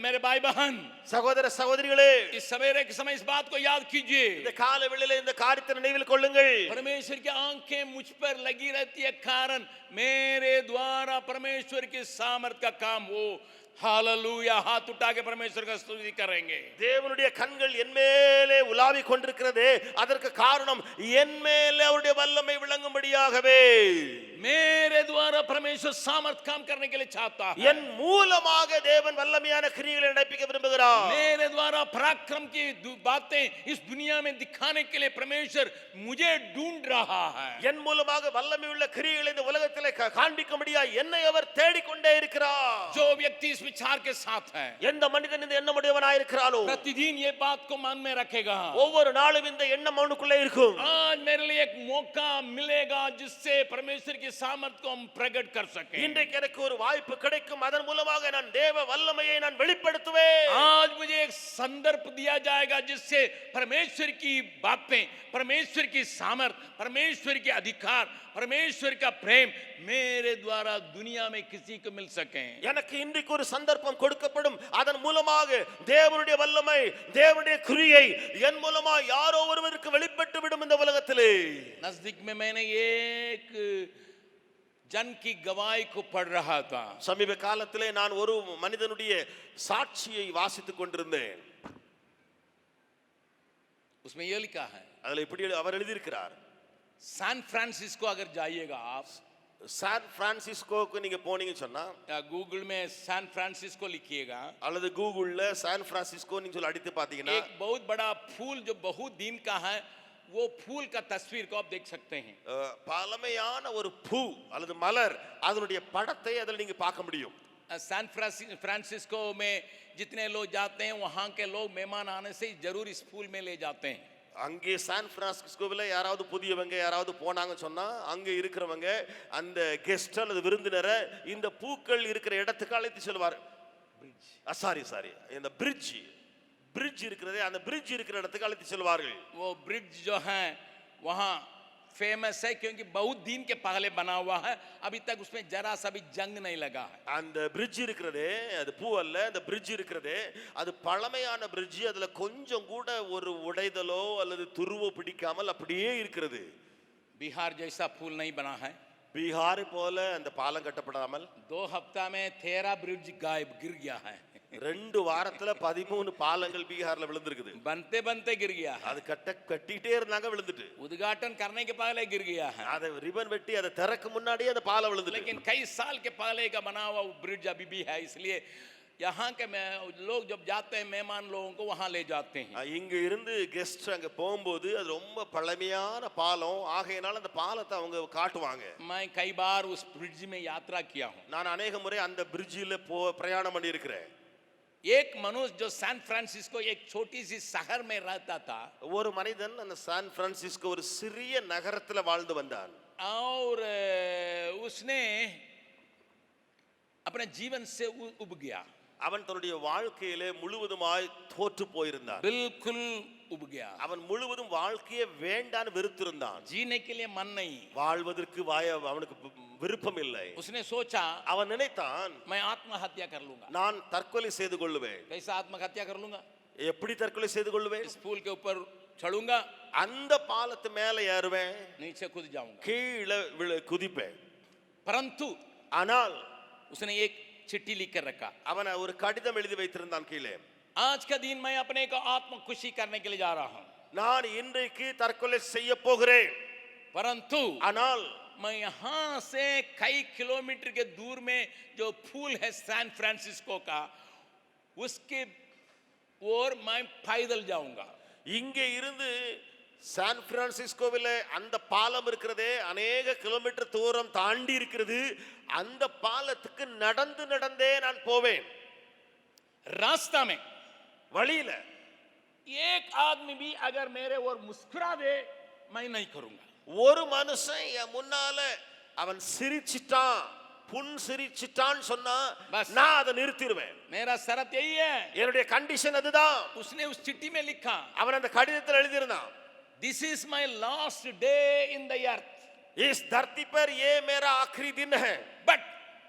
मेरे भाई बहन, சகோதர சகோதரிகளே, इस सवेरे के समय इस बात को याद कीजिए। இந்த கால வேளையிலே இந்த காரியத்தை நினைவில் கொள்ளுங்கள். परमेश्वर की आंखें मुझ पर लगी रहती है, कारण मेरे द्वारा परमेश्वर की सामर्थ का काम हो। हालेलुया, हाथ उठा के परमेश्वर का स्तुति करेंगे। தேவனுடைய கண்கள் என் மேலே உலாவிக் கொண்டிருக்கிறது, அதற்கு காரணம் என் மேலே அவருடைய வல்லமை விளங்கும்படியாகவே. मेरे द्वारा परमेश्वर सामर्थ काम करने के लिए चाहता है। என் மூலமாக தேவன் வல்லமையான கிரியைகளை நடப்பிக்க விரும்புகிறார். मेरे द्वारा पराक्रम की बातें इस दुनिया में दिखाने के लिए परमेश्वर मुझे ढूंढ रहा है। என் மூலமாக வல்லமை உள்ள கிரியைகளை இந்த உலகத்திலே காண்பிக்கும்படியாக என்னை அவர் தேடிக்கொண்டே இருக்கிறார். जो व्यक्ति इस विचार के साथ है, எந்த மனிதன் இந்த எண்ணமுடையவனாய் இருக்கிறானோ प्रतिदिन ये बात को मन में रखेगा, ஒவ்வொரு நாளும் இந்த எண்ணம் அவனுக்குள்ளே இருக்கும். आज मेरे लिए एक मौका मिलेगा जिससे परमेश्वर की सामर्थ को हम प्रकट कर सकें। இன்றைக்கு எனக்கு ஒரு வாய்ப்பு கிடைக்கும், அதன் மூலமாக நான் தேவ வல்லமையை நான் வெளிப்படுத்துவேன். आज मुझे एक संदर्भ दिया जाएगा जिससे परमेश्वर की बातें, परमेश्वर की सामर्थ, परमेश्वर के अधिकार, परमेश्वर का प्रेम मेरे द्वारा दुनिया में किसी को मिल सके। எனக்கு இன்றைக்கு ஒரு சந்தர்ப்பம் கொடுக்கப்படும், அதன் மூலமாக தேவனுடைய வல்லமை, தேவனுடைய கிரியை என் மூலமா யாரோ ஒருவருக்கு வெளிப்பட்டு விடும் இந்த உலகத்திலே. नजदीक में मैंने एक जन की गवाही को पढ़ रहा था। சமீப காலத்திலே நான் ஒரு மனிதனுடைய சாட்சியை வாசித்துக் கொண்டிருந்தேன். उसमें यह लिखा है, அதுல இப்படி அவர் எழுதியிருக்கிறார், सैन फ्रांसिस्को अगर जाइएगा आप, சான் பிரான்சிஸ்கோக்கு நீங்க போனீங்கன்னு சொன்னா, या गूगल में सैन फ्रांसिस्को लिखिएगा, அல்லது கூகுள்ல சான் பிரான்சிஸ்கோ நீங்க சொல்லி அடித்து பாத்தீங்கன்னா, एक बहुत बड़ा फूल जो बहुत दिन का है, वो फूल का तस्वीर को आप देख सकते हैं। பழமையான ஒரு பூ அல்லது மலர், அதனுடைய படத்தை அதில் நீங்க பார்க்க முடியும். सैन फ्रांसिस्को में जितने लोग जाते हैं, वहाँ के लोग मेहमान आने से जरूर इस फूल में ले जाते हैं। அங்கே சான் பிரான்சிஸ்கோவில் யாராவது புதியவங்க யாராவது போனாங்கன்னு சொன்னா, அங்கே இருக்கிறவங்க அந்த கெஸ்ட் அல்லது விருந்தினரை இந்த பூக்கள் இருக்கிற இடத்துக்கு அழைத்து செல்வார். சாரி இந்த பிரிட்ஜ் இருக்கிறதே, அந்த பிரிட்ஜ் இருக்கிற இடத்துக்கு அழைத்து செல்வார்கள். वो ब्रिज जो है वहाँ फेमस है क्योंकि बहुत दिन के पहले बना हुआ है, अभी तक उसमें जरा सा भी जंग नहीं लगा है। அந்த பிரிட்ஜ் இருக்கிறதே, அது பூ அல்ல, அந்த பிரிட்ஜ் இருக்கிறதே அது பழமையான பிரிட்ஜ், அதுல கொஞ்சம் கூட ஒரு உடைதலோ அல்லது துருவோ பிடிக்காமல் அப்படியே இருக்கிறது. बिहार जैसा पुल नहीं बना है, பீகார் போல அந்த பாலம் கட்டப்படாமல் 2 हफ्ता में 13 ब्रिज गायब गिर गया है। 2 வாரத்துல 13 பாலங்கள் பீகார்ல விழுந்திருக்குது. बनते बनते गिर गया है, அது கட்டிட்டே இருந்தாங்க, விழுந்துட்டு. उद्घाटन करने के पहले गिर गया है, அதை ரிபன் வெட்டி அதை திறக்க முன்னாடியே அந்த பாலம் விழுந்துட்டு. लेकिन कई साल के पहले का बना हुआ ब्रिज अभी भी है, इसलिए यहाँ के लोग जब जाते हैं मेहमान लोगों को वहाँ ले जाते हैं। இங்க இருந்து கெஸ்ட் அங்க போகும்போது அது ரொம்ப பழமையான பாலம், ஆகையினால அந்த பாலத்தை அவங்க காட்டுவாங்க. मैं कई बार उस ब्रिज में यात्रा किया हूँ। நான் अनेक முறை அந்த பிரிட்ஜில பிரயாணம் பண்ணி இருக்கிறேன். एक मनुष्य जो सैन फ्रांसिस्को एक छोटी सी शहर में रहता था, ஒரு மனிதன் அந்த சான் பிரான்சிஸ்கோ ஒரு சிறிய நகரத்துல வாழ்ந்து வந்தான். और उसने अपने जीवन से उब गया, அவன் தன்னுடைய வாழ்க்கையிலே முழுவதுமாய் தோற்று போயிருந்தான். बिल्कुल उब गया। அவன் முழுவதும் வாழ்க்கையே வேண்டான்னு வெறுத்திருந்தான். जीने के लिए मन नहीं, வாழ்வதற்கு அவனுக்கு விருப்பம் இல்லை. उसने सोचा அவன் நினைத்தான், मैं आत्महत्या कर लूंगा। நான் தற்கொலை செய்து கொள்ளுவேன். कैसा आत्महत्या कर लूंगा? எப்படி தற்கொலை செய்து கொள்ளுவேன்? इस पुल के ऊपर चढ़ूंगा, அந்த பாலத்து மேல ஏறுவேன், नीचे कूद जाऊंगा। கீழே குதிப்பேன். परंतु ஆனால் उसने एक चिट्ठी लिख कर रखा, அவன் ஒரு கடிதம் எழுதி வைத்திருந்தான் கீழே. आज का दिन मैं अपने को आत्म खुशी करने के लिए जा रहा हूं, நான் இன்றைக்கு தற்கொலை செய்ய போகிறேன். परंतु ஆனால் मैं यहां से कई किलोमीटर के दूर में जो फूल है सैन फ्रांसिस्को का, उसके ओर मैं पैदल जाऊंगा। இங்கே இருந்து சான் பிரான்சிஸ்கோவில் அந்த பாலம் இருக்கிறதே, அநேக கிலோமீட்டர் தூரம் தாண்டி இருக்கிறது. அந்த பாலத்துக்கு நடந்தே நான் போவேன். रास्ता में வழியில एक आदमी भी अगर मेरे और मुस्कुरा दे मैं नहीं करूंगा. ஒரு மனுஷன் என் முன்னால அவன் சிரிச்சிட்டான் புன் சிரிச்சிட்டான்னு சொன்னா பஸ். நான் அதை நிறுத்திடுவேன். मेरा शर्त यही है. என்னுடைய கண்டிஷன் அதுதான். उसने उस चिट्ठी में लिखा, அவன் அந்த கடிதத்தில் எழுதியிருந்தான், this is my last day in the earth, इस धरती पर ये मेरा आखिरी दिन है, बट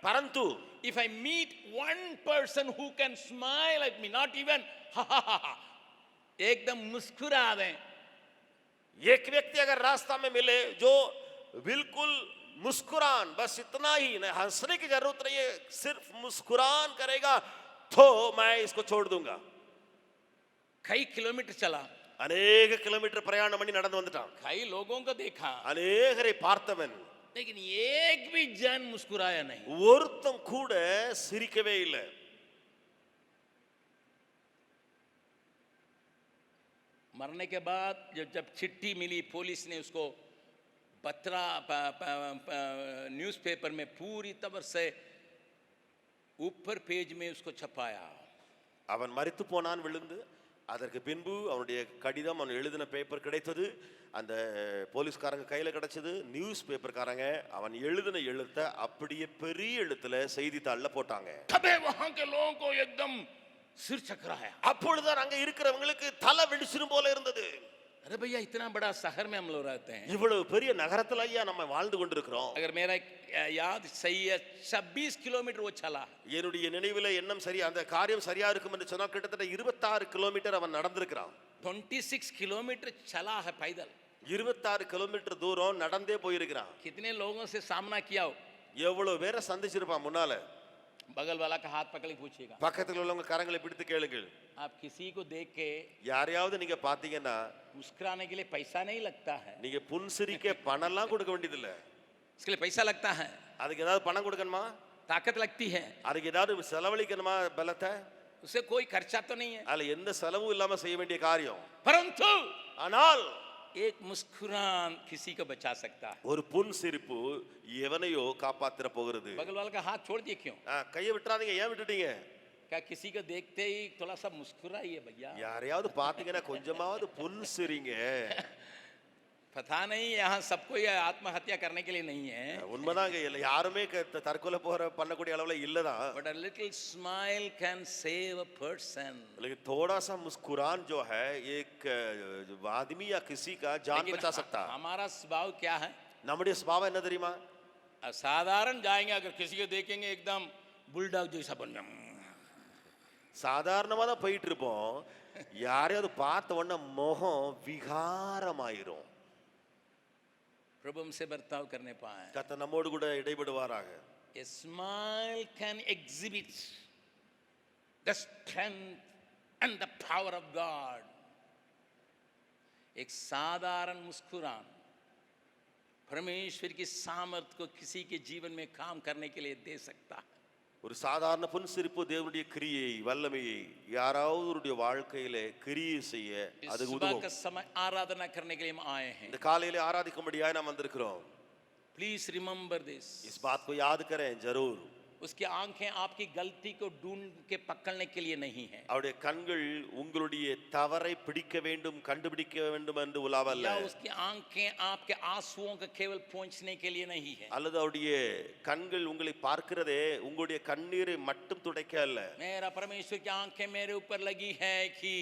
परंतु if I meet one person who can smile at me, not even ha ha ha ha, एकदम मुस्कुरा दें, एक व्यक्ति अगर रास्ता में मिले जो बिल्कुल मुस्कुरान, बस इतना ही, न हंसने की जरूरत नहीं है, सिर्फ मुस्कुरान करेगा तो मैं इसको छोड़ दूंगा. कई किलोमीटर चला, अनेक किलोमीटर प्रयाण பண்ணி நடந்து வந்துட்டான். कई लोगों को देखा, अनेकரை பார்த்தவன், लेकिन एक भी जन मुस्कुराया नहीं. ஒருத்தன் கூட சிரிக்கவே இல்லை. मरने के बाद जब चिट्ठी मिली, पुलिस ने उसको पत्रा न्यूज़पेपर में पूरी तरह से ऊपर पेज में उसको छपाया. அவன் மரித்து போனான் விழுந்து. அதற்கு பின்பு அவனுடைய கடிதம் அவன் எழுதின பேப்பர் கிடைத்தது. அந்த போலீஸ்காரங்க கையில கிடைச்சது. நியூஸ் பேப்பர்காரங்க அவன் எழுதின எழுத்தை அப்படியே பெரிய எழுத்துல செய்தித்தாள்ல போட்டாங்க. तबे वहां के लोगों को एकदम सिर चकराया. அப்பொழுதுதான் அங்க இருக்கிறவங்களுக்கு தலை வெடிச்சிரும் போல இருந்தது. अरे भैया इतना बड़ा शहर में हम लोग रहते हैं, இவ்வளவு பெரிய நகரத்துல ஐயா நம்ம வாழ்ந்து கொண்டிருக்கிறோம். अगर मेरा याद सही है 26 किलोमीटर वो चला. என்னுடைய நினைவில எண்ணம் சரி, அந்த காரியம் சரியா இருக்கும் என்று சொன்னால் கிட்டத்தட்ட 26 கிலோமீட்டர் அவன் நடந்திருக்கிறான். 26 किलोमीटर चला है पैदल. 26 கிலோமீட்டர் தூரம் நடந்தே போயிருக்கிறான். कितने लोगों से सामना किया हो, எவ்வளவு பேரை சந்திச்சிருப்பான் முன்னால. बगल वाला का हाथ पकड़ के पूछिएगा. பக்கத்துல உள்ளவங்க கரங்களை பிடித்து கேளுங்கள். आप किसी को देख के யாரையாவது நீங்க பாத்தீங்கன்னா मुस्कुराने के लिए पैसा नहीं लगता है, நீங்க புன்சிரிக்க பணம் எல்லாம் கொடுக்க வேண்டியது இல்ல. इसके लिए पैसा लगता है, அதுக்கு ஏதாவது பணம் கொடுக்கணுமா, ताकत लगती है, அதுக்கு ஏதாவது செலவழிக்கணுமா பலத்தை? उससे कोई खर्चा तो नहीं है. அதுல எந்த செலவும் இல்லாம செய்ய வேண்டிய காரியம். परंतु ஆனால் एक मुस्कुरान किसी को बचा सकता है. ஒரு புன்சிரிப்பு எவனையோ காப்பாத்திர போகிறது. बगल वाले का हाथ छोड़ दिए क्यों? கையை விட்டுறாதீங்க. ஏன் விட்டுட்டீங்க? क्या किसी को देखते ही थोड़ा सा मुस्कुराइए भैया. யாரையாவது பாத்தீங்கன்னா கொஞ்சமாவது புன்சிரிங்க. पता नहीं यहाँ सबको ये आत्महत्या करने के लिए नहीं है, உண்மைதாங்க. இல்ல யாருமே தற்கொலை பண்ணக்கூடிய அளவுல இல்லதான். but a little smile can save a person. लेकिन थोड़ा सा मुस्कुरान जो है एक आदमी या किसी का जान लेकिन बचा सकता है. हमारा स्वभाव क्या है? நம்முடைய சுபாவம் என்ன தெரியுமா? साधारण जाएंगे, अगर किसी को देखेंगे एकदम बुलडॉग जैसा बन गया, சாதாரணமா தான் போயிட்டு இருப்போம். யாரையாவது பார்த்த உடனே முகம் விகாரமாயிரும். प्रभु हमसे बर्ताव करने पाए. கர்த்தர் நம்மோடு கூட இடைபடுவாராக. A smile can exhibit the strength and the power of God. एक साधारण मुस्कुरान परमेश्वर की सामर्थ को किसी के जीवन में काम करने के लिए दे सकता है. ஒரு சாதாரண புன்சிரிப்பு தேவனுடைய கிரியை வல்லமையை யாராவதுடைய வாழ்க்கையில கிரியை செய்ய அது सुबह உதவும். का समय आराधना करने के लिए हम आए हैं. இந்த காலையிலே ஆராதிக்கும்படியாய் நாம் வந்திருக்கிறோம். Please remember this. इस बात को याद करें जरूर. उसकी आंखें आपकी गलती को ढूंढ के पकड़ने के लिए नहीं है, அவருடைய கண்கள் உங்களுடைய தவறை பிடிக்க வேண்டும் கண்டுபிடிக்க வேண்டும் என்று உலாவல்ல. या उसकी आंखें आपके आंसुओं को केवल पहुंचने के लिए नहीं है. அல்லது அவருடைய கண்கள் உங்களை பார்க்கிறதே உங்களுடைய கண்ணீரை மட்டும் துடைக்க அல்ல. मेरा परमेश्वर की आंखें मेरे ऊपर लगी है कि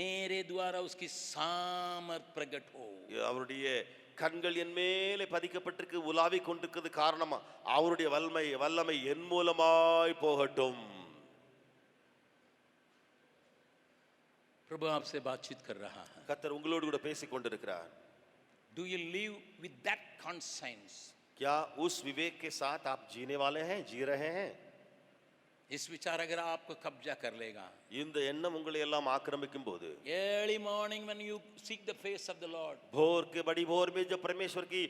मेरे द्वारा उसकी सामर्थ प्रकट हो. அவருடைய கண்கள் என் மேலே பதிக்கப்பட்டிருக்கு உலாவி கொண்டிருக்கிறது காரணமா அவருடைய வல்லமை என் மூலமாய் போகட்டும். प्रभु आपसे बातचीत कर रहा है. கர்த்தர் உங்களோடு கூட பேசிக் கொண்டிருக்கிறார். Do you live with that conscience? क्या उस विवेक के साथ आप जीने वाले हैं, जी रहे हैं? इस विचार अगर आपको कब्जा कर लेगा, இந்த எண்ணம் உங்களை எல்லாம் ஆக்கிரமிக்கும் போது, early morning when you seek the face of the Lord, भोर के बड़ी भोर में जब परमेश्वर की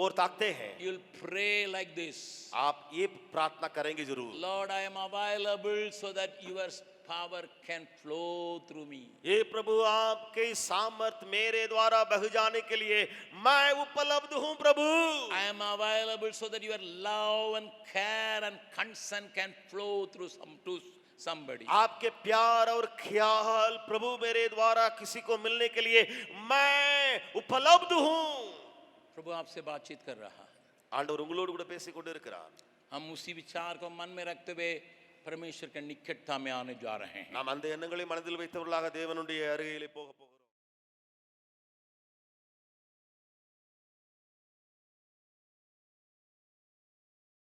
ओर ताकते हैं, you'll pray like this. आप ये प्रार्थना करेंगे जरूर. Lord, I am available so that your power can flow through me. हे प्रभु आपके सामर्थ मेरे द्वारा बह जाने के लिए मैं उपलब्ध हूँ प्रभु. I am available so that your love and care and concern can flow through somebody. आपके प्यार और ख्याल प्रभु मेरे द्वारा किसी को मिलने के लिए मैं उपलब्ध हूं. प्रभु आपसे बातचीत कर रहा है. ஆண்டவர் உங்களோடு கூட பேசிக் கொண்டிருக்கிறார். हम उसी विचार को मन में रखते हुए परमेश्वर के निकटता में आने जा रहे हैं. நாம் அந்த எண்ணங்களை மனதில் வைத்தவர்களாக தேவனுடைய அருகிலே போக